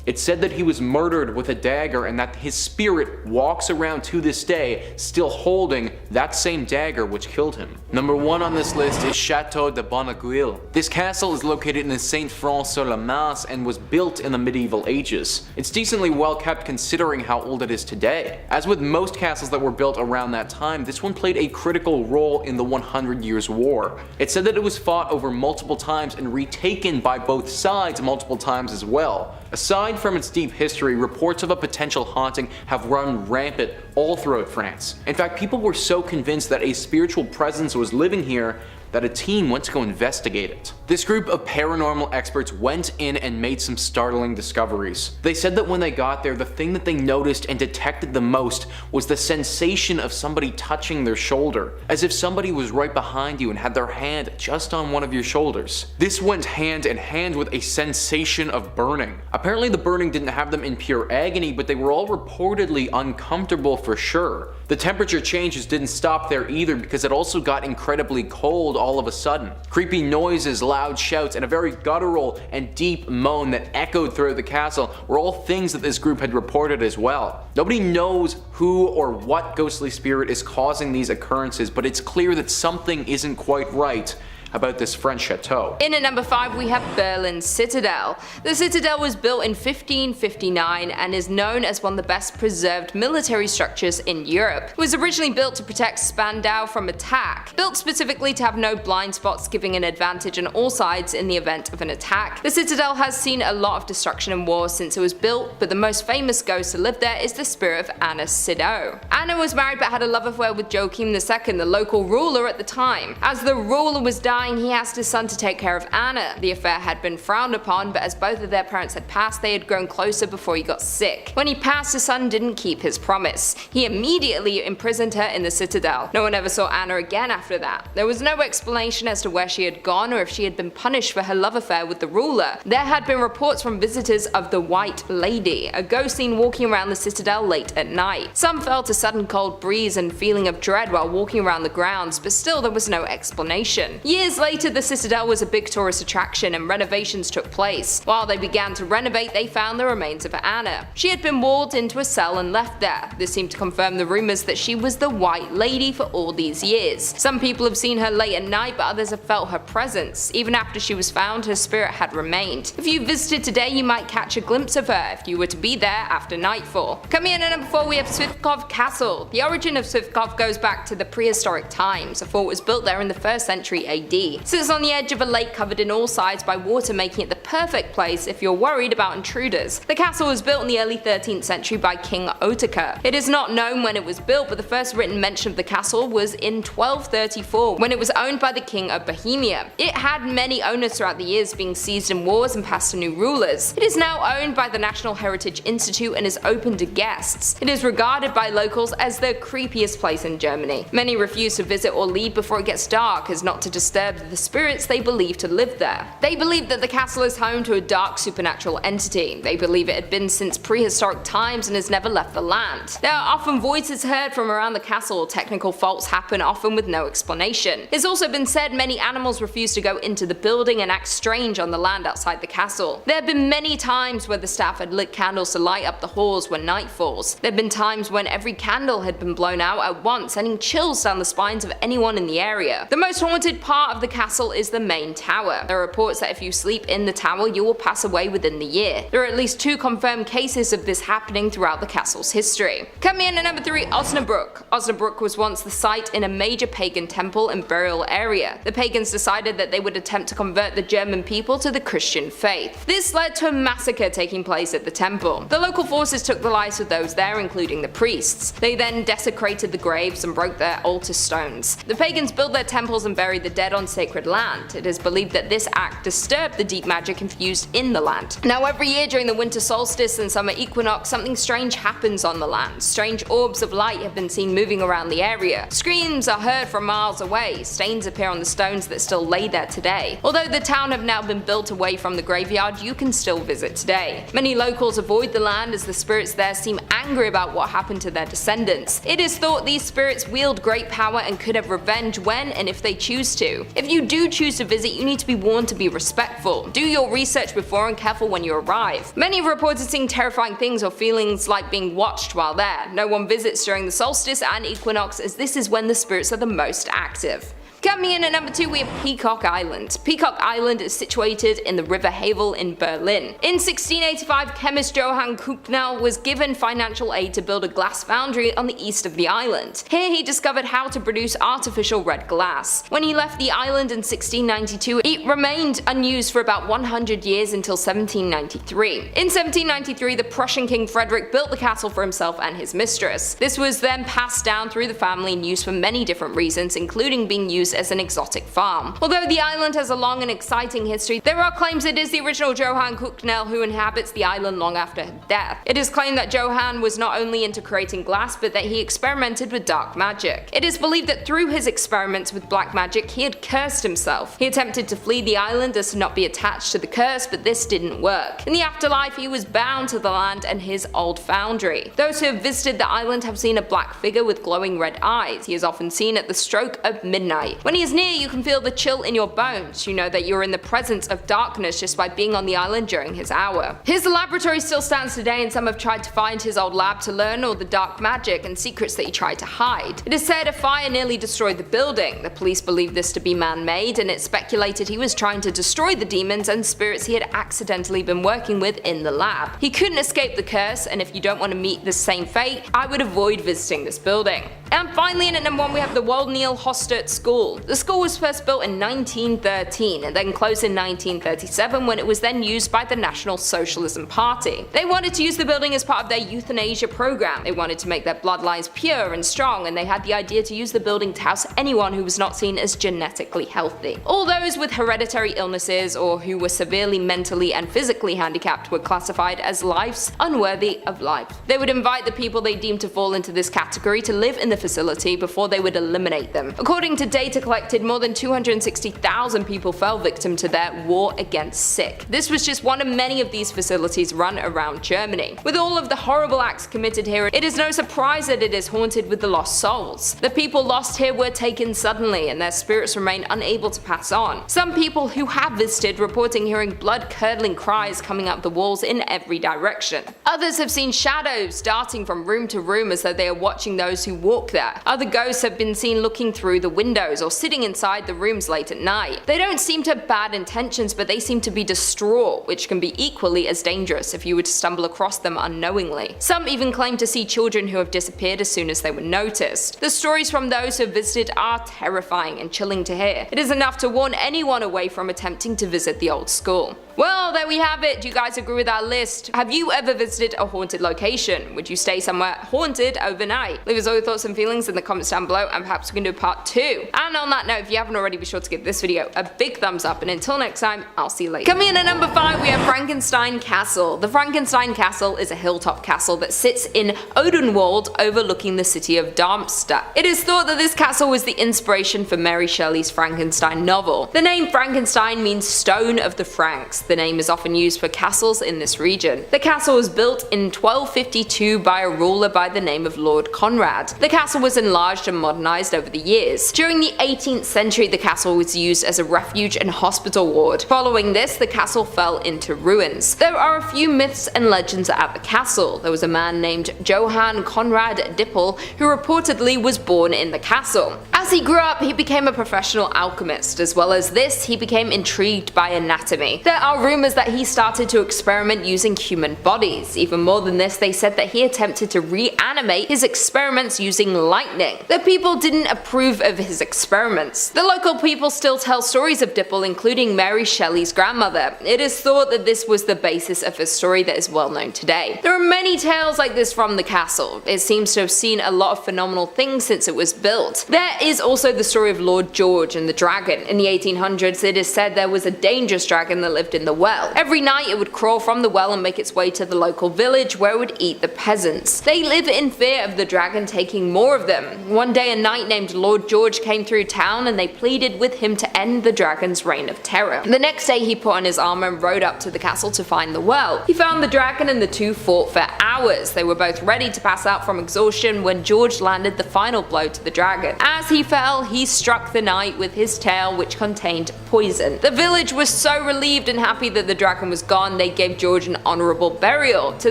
It's said that he was murdered with a dagger, and that his spirit walks around to this day still holding that same dagger which killed him. Number 1 on this list is Château de Bonneguil. This castle is located in the Saint-Front-sur-la-Masse and was built in the medieval ages. It's decently well kept considering how old it is today. As with most castles that were built around that time, this one played a critical role in the 100 Years' War. It's said that it was fought over multiple times and retaken by both sides multiple times as well. Aside from its deep history, reports of a potential haunting have run rampant all throughout France. In fact, people were so convinced that a spiritual presence was living here that a team went to go investigate it. This group of paranormal experts went in and made some startling discoveries. They said that when they got there, the thing that they noticed and detected the most was the sensation of somebody touching their shoulder, as if somebody was right behind you and had their hand just on one of your shoulders. This went hand in hand with a sensation of burning. Apparently the burning didn't have them in pure agony, but they were all reportedly uncomfortable for sure. The temperature changes didn't stop there either, because it also got incredibly cold all of a sudden. Creepy noises, loud shouts, and a very guttural and deep moan that echoed throughout the castle were all things that this group had reported as well. Nobody knows who or what ghostly spirit is causing these occurrences, but it's clear that something isn't quite right about this French chateau. In at number 5 we have Berlin Citadel. The citadel was built in 1559 and is known as one of the best preserved military structures in Europe. It was originally built to protect Spandau from attack, built specifically to have no blind spots, giving an advantage on all sides in the event of an attack. The citadel has seen a lot of destruction and war since it was built, but the most famous ghost to live there is the spirit of Anna Sidow. Anna was married but had a love affair with Joachim II, the local ruler at the time. As the ruler was dying, he asked his son to take care of Anna. The affair had been frowned upon, but as both of their parents had passed, they had grown closer before he got sick. When he passed, his son didn't keep his promise. He immediately imprisoned her in the citadel. No one ever saw Anna again after that. There was no explanation as to where she had gone or if she had been punished for her love affair with the ruler. There had been reports from visitors of the White Lady, a ghost seen walking around the citadel late at night. Some felt a sudden cold breeze and feeling of dread while walking around the grounds, but still there was no explanation. Years later, the citadel was a big tourist attraction and renovations took place. While they began to renovate, they found the remains of Anna. She had been walled into a cell and left there. This seemed to confirm the rumors that she was the White Lady for all these years. Some people have seen her late at night, but others have felt her presence. Even after she was found, her spirit had remained. If you visited today, you might catch a glimpse of her if you were to be there after nightfall. Coming in at number 4, we have Swiftcov Castle. The origin of Swiftcov goes back to the prehistoric times. A fort was built there in the 1st century AD. AD. Sits on the edge of a lake covered in all sides by water, making it the perfect place if you're worried about intruders. The castle was built in the early 13th century by King Otakar. It is not known when it was built, but the first written mention of the castle was in 1234 when it was owned by the King of Bohemia. It had many owners throughout the years, being seized in wars and passed to new rulers. It is now owned by the National Heritage Institute and is open to guests. It is regarded by locals as the creepiest place in Germany. Many refuse to visit or leave before it gets dark, as not to disturb the spirits they believe to live there. They believe that the castle is home to a dark supernatural entity. They believe it had been since prehistoric times and has never left the land. There are often voices heard from around the castle. Technical faults happen, often with no explanation. It's also been said many animals refuse to go into the building and act strange on the land outside the castle. There have been many times where the staff had lit candles to light up the halls when night falls. There have been times when every candle had been blown out at once, sending chills down the spines of anyone in the area. The most haunted part of the castle is the main tower. There are reports that if you sleep in the tower, you will pass away within the year. There are at least 2 confirmed cases of this happening throughout the castle's history. Coming in at number 3, Osnabrück. Osnabrück was once the site in a major pagan temple and burial area. The pagans decided that they would attempt to convert the German people to the Christian faith. This led to a massacre taking place at the temple. The local forces took the lives of those there, including the priests. They then desecrated the graves and broke their altar stones. The pagans built their temples and buried the dead on sacred land. It is believed that this act disturbed the deep magic infused in the land. Now, every year during the winter solstice and summer equinox, something strange happens on the land. Strange orbs of light have been seen moving around the area. Screams are heard from miles away. Stains appear on the stones that still lay there today. Although the town have now been built away from the graveyard, you can still visit today. Many locals avoid the land as the spirits there seem angry about what happened to their descendants. It is thought these spirits wield great power and could have revenge when and if they choose to. If you do choose to visit, you need to be warned to be respectful. Do your research before and careful when you arrive. Many have reported seeing terrifying things or feelings like being watched while there. No one visits during the solstice and equinox, as this is when the spirits are the most active. Coming in at number 2, we have Peacock Island. Peacock Island is situated in the River Havel in Berlin. In 1685, chemist Johann Kuhnel was given financial aid to build a glass foundry on the east of the island. Here he discovered how to produce artificial red glass. When he left the island in 1692, it remained unused for about 100 years until 1793. In 1793, the Prussian King Frederick built the castle for himself and his mistress. This was then passed down through the family and used for many different reasons, including being used as an exotic farm. Although the island has a long and exciting history, there are claims it is the original Johann Kuhnel who inhabits the island long after his death. It is claimed that Johann was not only into creating glass, but that he experimented with dark magic. It is believed that through his experiments with black magic, he had cursed himself. He attempted to flee the island as to not be attached to the curse, but this didn't work. In the afterlife, he was bound to the land and his old foundry. Those who have visited the island have seen a black figure with glowing red eyes. He is often seen at the stroke of midnight. When he is near, you can feel the chill in your bones. You know that you're in the presence of darkness just by being on the island during his hour. His laboratory still stands today, and some have tried to find his old lab to learn all the dark magic and secrets that he tried to hide. It is said a fire nearly destroyed the building. The police believe this to be man-made, and it's speculated he was trying to destroy the demons and spirits he had accidentally been working with in the lab. He couldn't escape the curse, and if you don't want to meet the same fate, I would avoid visiting this building. And finally, in at number 1, we have the Waldneil Hostert School. The school was first built in 1913 and then closed in 1937 when it was then used by the National Socialism Party. They wanted to use the building as part of their euthanasia program. They wanted to make their bloodlines pure and strong, and they had the idea to use the building to house anyone who was not seen as genetically healthy. All those with hereditary illnesses or who were severely mentally and physically handicapped were classified as lives unworthy of life. They would invite the people they deemed to fall into this category to live in the facility before they would eliminate them. According to data collected, more than 260,000 people fell victim to their war against sick. This was just one of many of these facilities run around Germany. With all of the horrible acts committed here, it is no surprise that it is haunted with the lost souls. The people lost here were taken suddenly, and their spirits remain unable to pass on. Some people who have visited reporting hearing blood-curdling cries coming out the walls in every direction. Others have seen shadows darting from room to room as though they are watching those who walk there. Other ghosts have been seen looking through the windows or or sitting inside the rooms late at night. They don't seem to have bad intentions, but they seem to be distraught, which can be equally as dangerous if you were to stumble across them unknowingly. Some even claim to see children who have disappeared as soon as they were noticed. The stories from those who have visited are terrifying and chilling to hear. It is enough to warn anyone away from attempting to visit the old school. Well, there we have it. Do you guys agree with our list? Have you ever visited a haunted location? Would you stay somewhere haunted overnight? Leave us all your thoughts and feelings in the comments down below, and perhaps we can do part 2. And on that note, if you haven't already, be sure to give this video a big thumbs up, and until next time, I'll see you later. Coming in at number 5, we have Frankenstein Castle. The Frankenstein Castle is a hilltop castle that sits in Odenwald overlooking the city of Darmstadt. It is thought that this castle was the inspiration for Mary Shelley's Frankenstein novel. The name Frankenstein means stone of the Franks. The name is often used for castles in this region. The castle was built in 1252 by a ruler by the name of Lord Conrad. The castle was enlarged and modernized over the years. During the 18th century, the castle was used as a refuge and hospital ward. Following this, the castle fell into ruins. There are a few myths and legends at the castle. There was a man named Johann Conrad Dippel who reportedly was born in the castle. As he grew up, he became a professional alchemist. As well as this, he became intrigued by anatomy. There are rumors that he started to experiment using human bodies. Even more than this, they said that he attempted to reanimate his experiments using lightning. The people didn't approve of his experiments. The local people still tell stories of Dippel, including Mary Shelley's grandmother. It is thought that this was the basis of a story that is well known today. There are many tales like this from the castle. It seems to have seen a lot of phenomenal things since it was built. There is also the story of Lord George and the dragon. In the 1800s, it is said there was a dangerous dragon that lived in the well. Every night it would crawl from the well and make its way to the local village where it would eat the peasants. They live in fear of the dragon taking more of them. One day a knight named Lord George came through town and they pleaded with him to end the dragon's reign of terror. The next day he put on his armor and rode up to the castle to find the well. He found the dragon and the two fought for hours. They were both ready to pass out from exhaustion when George landed the final blow to the dragon. As he fell, he struck the knight with his tail, which contained poison. The village was so relieved and happy that the dragon was gone, they gave George an honorable burial. To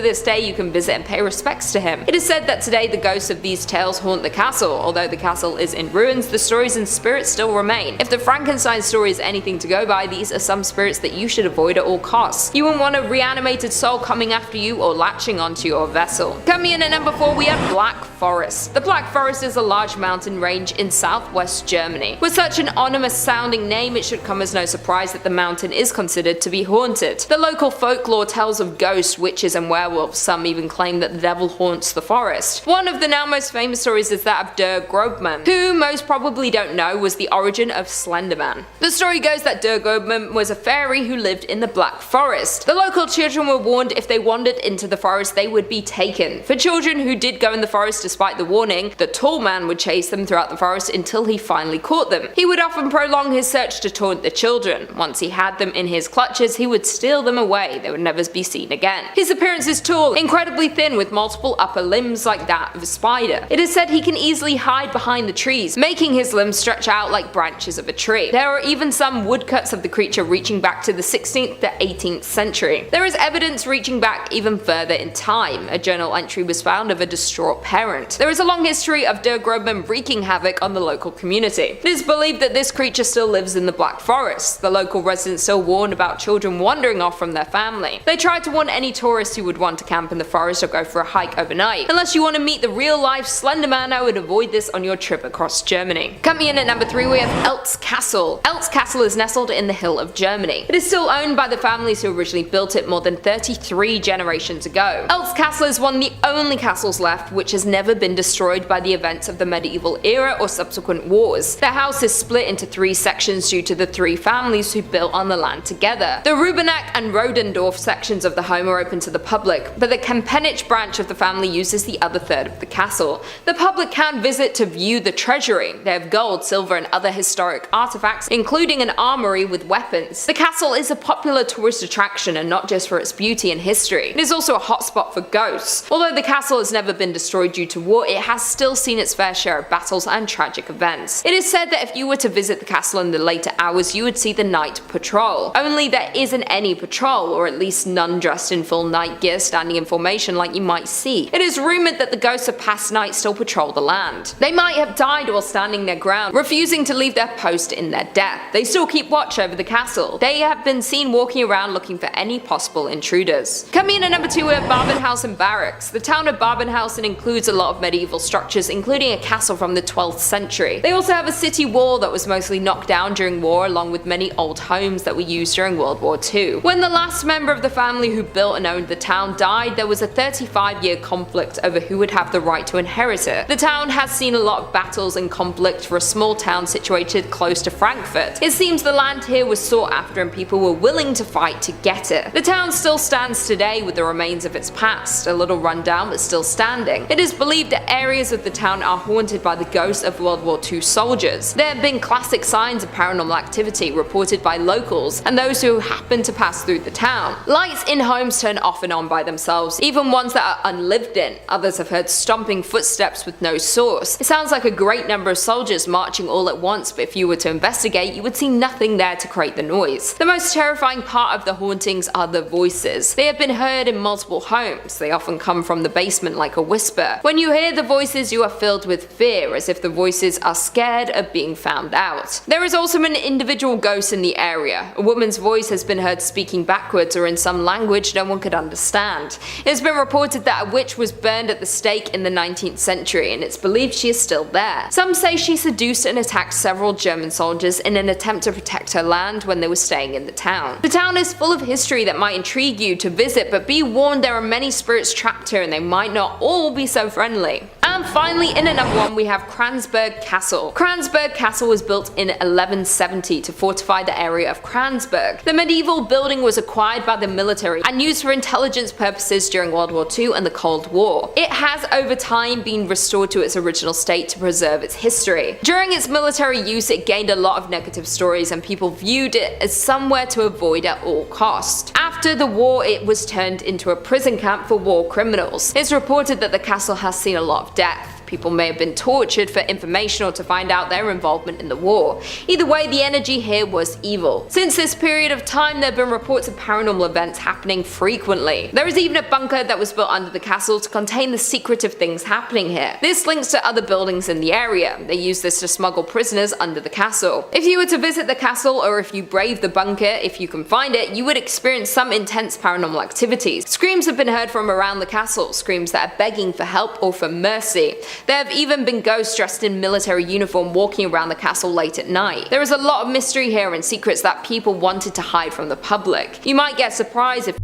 this day, you can visit and pay respects to him. It is said that today the ghosts of these tales haunt the castle. Although the castle is in ruins, the stories and spirits still remain. If the Frankenstein story is anything to go by, these are some spirits that you should avoid at all costs. You won't want a reanimated soul coming after you or latching onto your vessel. Coming in at number 4, we have Black Forest. The Black Forest is a large mountain range in southwest Germany. With such an ominous sounding name, it should come as no surprise that the mountain is considered to be haunted. The local folklore tells of ghosts, witches and werewolves. Some even claim that the devil haunts the forest. One of the now most famous stories is that of Der Grobman, who most probably don't know was the origin of Slenderman. The story goes that Der Grobman was a fairy who lived in the Black Forest. The local children were warned if they wandered into the forest they would be taken. For children who did go in the forest despite the warning, the tall man would chase them throughout the forest until he finally caught them. He would often prolong his search to taunt the children. Once he had them in his clutches, he would steal them away. They would never be seen again. His appearance is tall, incredibly thin with multiple upper limbs like that of a spider. It is said he can easily hide behind the trees, making his limbs stretch out like branches of a tree. There are even some woodcuts of the creature reaching back to the 16th to 18th century. There is evidence reaching back even further in time. A journal entry was found of a distraught parent. There is a long history of Der Grobman wreaking havoc on the local community. It is believed that this creature still lives in the Black Forest. The local residents still warn about children wandering off from their family. They try to warn any tourists who would want to camp in the forest or go for a hike overnight. Unless you want to meet the real life Slenderman, I would avoid this on your trip across Germany. Coming in at number 3, we have Eltz Castle. Eltz Castle is nestled in the hill of Germany. It is still owned by the families who originally built it more than 33 generations ago. Eltz Castle is one of the only castles left which has never been destroyed by the events of the medieval era or subsequent wars. The house is split into 3 sections due to the 3 families who built on the land together. The Rubenack and Rodendorf sections of the home are open to the public, but the Kempenich branch of the family uses the other third of the castle. The public can visit to view the treasury. They have gold, silver and other historic artifacts, including an armory with weapons. The castle is a popular tourist attraction and not just for its beauty and history. It is also a hotspot for ghosts. Although the castle has never been destroyed due to war, it has still seen its fair share of battles and tragic events. It is said that if you were to visit the castle in the later hours, you would see the night patrol. Only there there isn't any patrol, or at least none dressed in full night gear standing in formation like you might see. It is rumoured that the ghosts of past nights still patrol the land. They might have died while standing their ground, refusing to leave their post in their death. They still keep watch over the castle. They have been seen walking around looking for any possible intruders. Coming in at number 2 we have Babenhausen Barracks. The town of Babenhausen includes a lot of medieval structures, including a castle from the 12th century. They also have a city wall that was mostly knocked down during war, along with many old homes that were used during World War II. When the last member of the family who built and owned the town died, there was a 35-year conflict over who would have the right to inherit it. The town has seen a lot of battles and conflict for a small town situated close to Frankfurt. It seems the land here was sought after and people were willing to fight to get it. The town still stands today with the remains of its past, a little rundown but still standing. It is believed that areas of the town are haunted by the ghosts of World War II soldiers. There have been classic signs of paranormal activity reported by locals and those who happen to pass through the town. Lights in homes turn off and on by themselves, even ones that are unlived in. Others have heard stomping footsteps with no source. It sounds like a great number of soldiers marching all at once, but if you were to investigate, you would see nothing there to create the noise. The most terrifying part of the hauntings are the voices. They have been heard in multiple homes. They often come from the basement like a whisper. When you hear the voices, you are filled with fear, as if the voices are scared of being found out. There is also an individual ghost in the area. A woman's voice has been heard speaking backwards or in some language no one could understand. It has been reported that a witch was burned at the stake in the 19th century, and it's believed she is still there. Some say she seduced and attacked several German soldiers in an attempt to protect her land when they were staying in the town. The town is full of history that might intrigue you to visit, but be warned there are many spirits trapped here and they might not all be so friendly. And finally, in at number 1 we have Kransberg Castle. Kransberg Castle was built in 1170 to fortify the area of Kransberg. The medieval building was acquired by the military and used for intelligence purposes during World War II and the Cold War. It has over time been restored to its original state to preserve its history. During its military use, it gained a lot of negative stories and people viewed it as somewhere to avoid at all cost. After the war, it was turned into a prison camp for war criminals. It's reported that the castle has seen a lot of death. People may have been tortured for information or to find out their involvement in the war. Either way, the energy here was evil. Since this period of time, there have been reports of paranormal events happening frequently. There is even a bunker that was built under the castle to contain the secretive things happening here. This links to other buildings in the area. They use this to smuggle prisoners under the castle. If you were to visit the castle, or if you brave the bunker, if you can find it, you would experience some intense paranormal activities. Screams have been heard from around the castle, screams that are begging for help or for mercy. There have even been ghosts dressed in military uniform walking around the castle late at night. There is a lot of mystery here and secrets that people wanted to hide from the public. You might get surprised if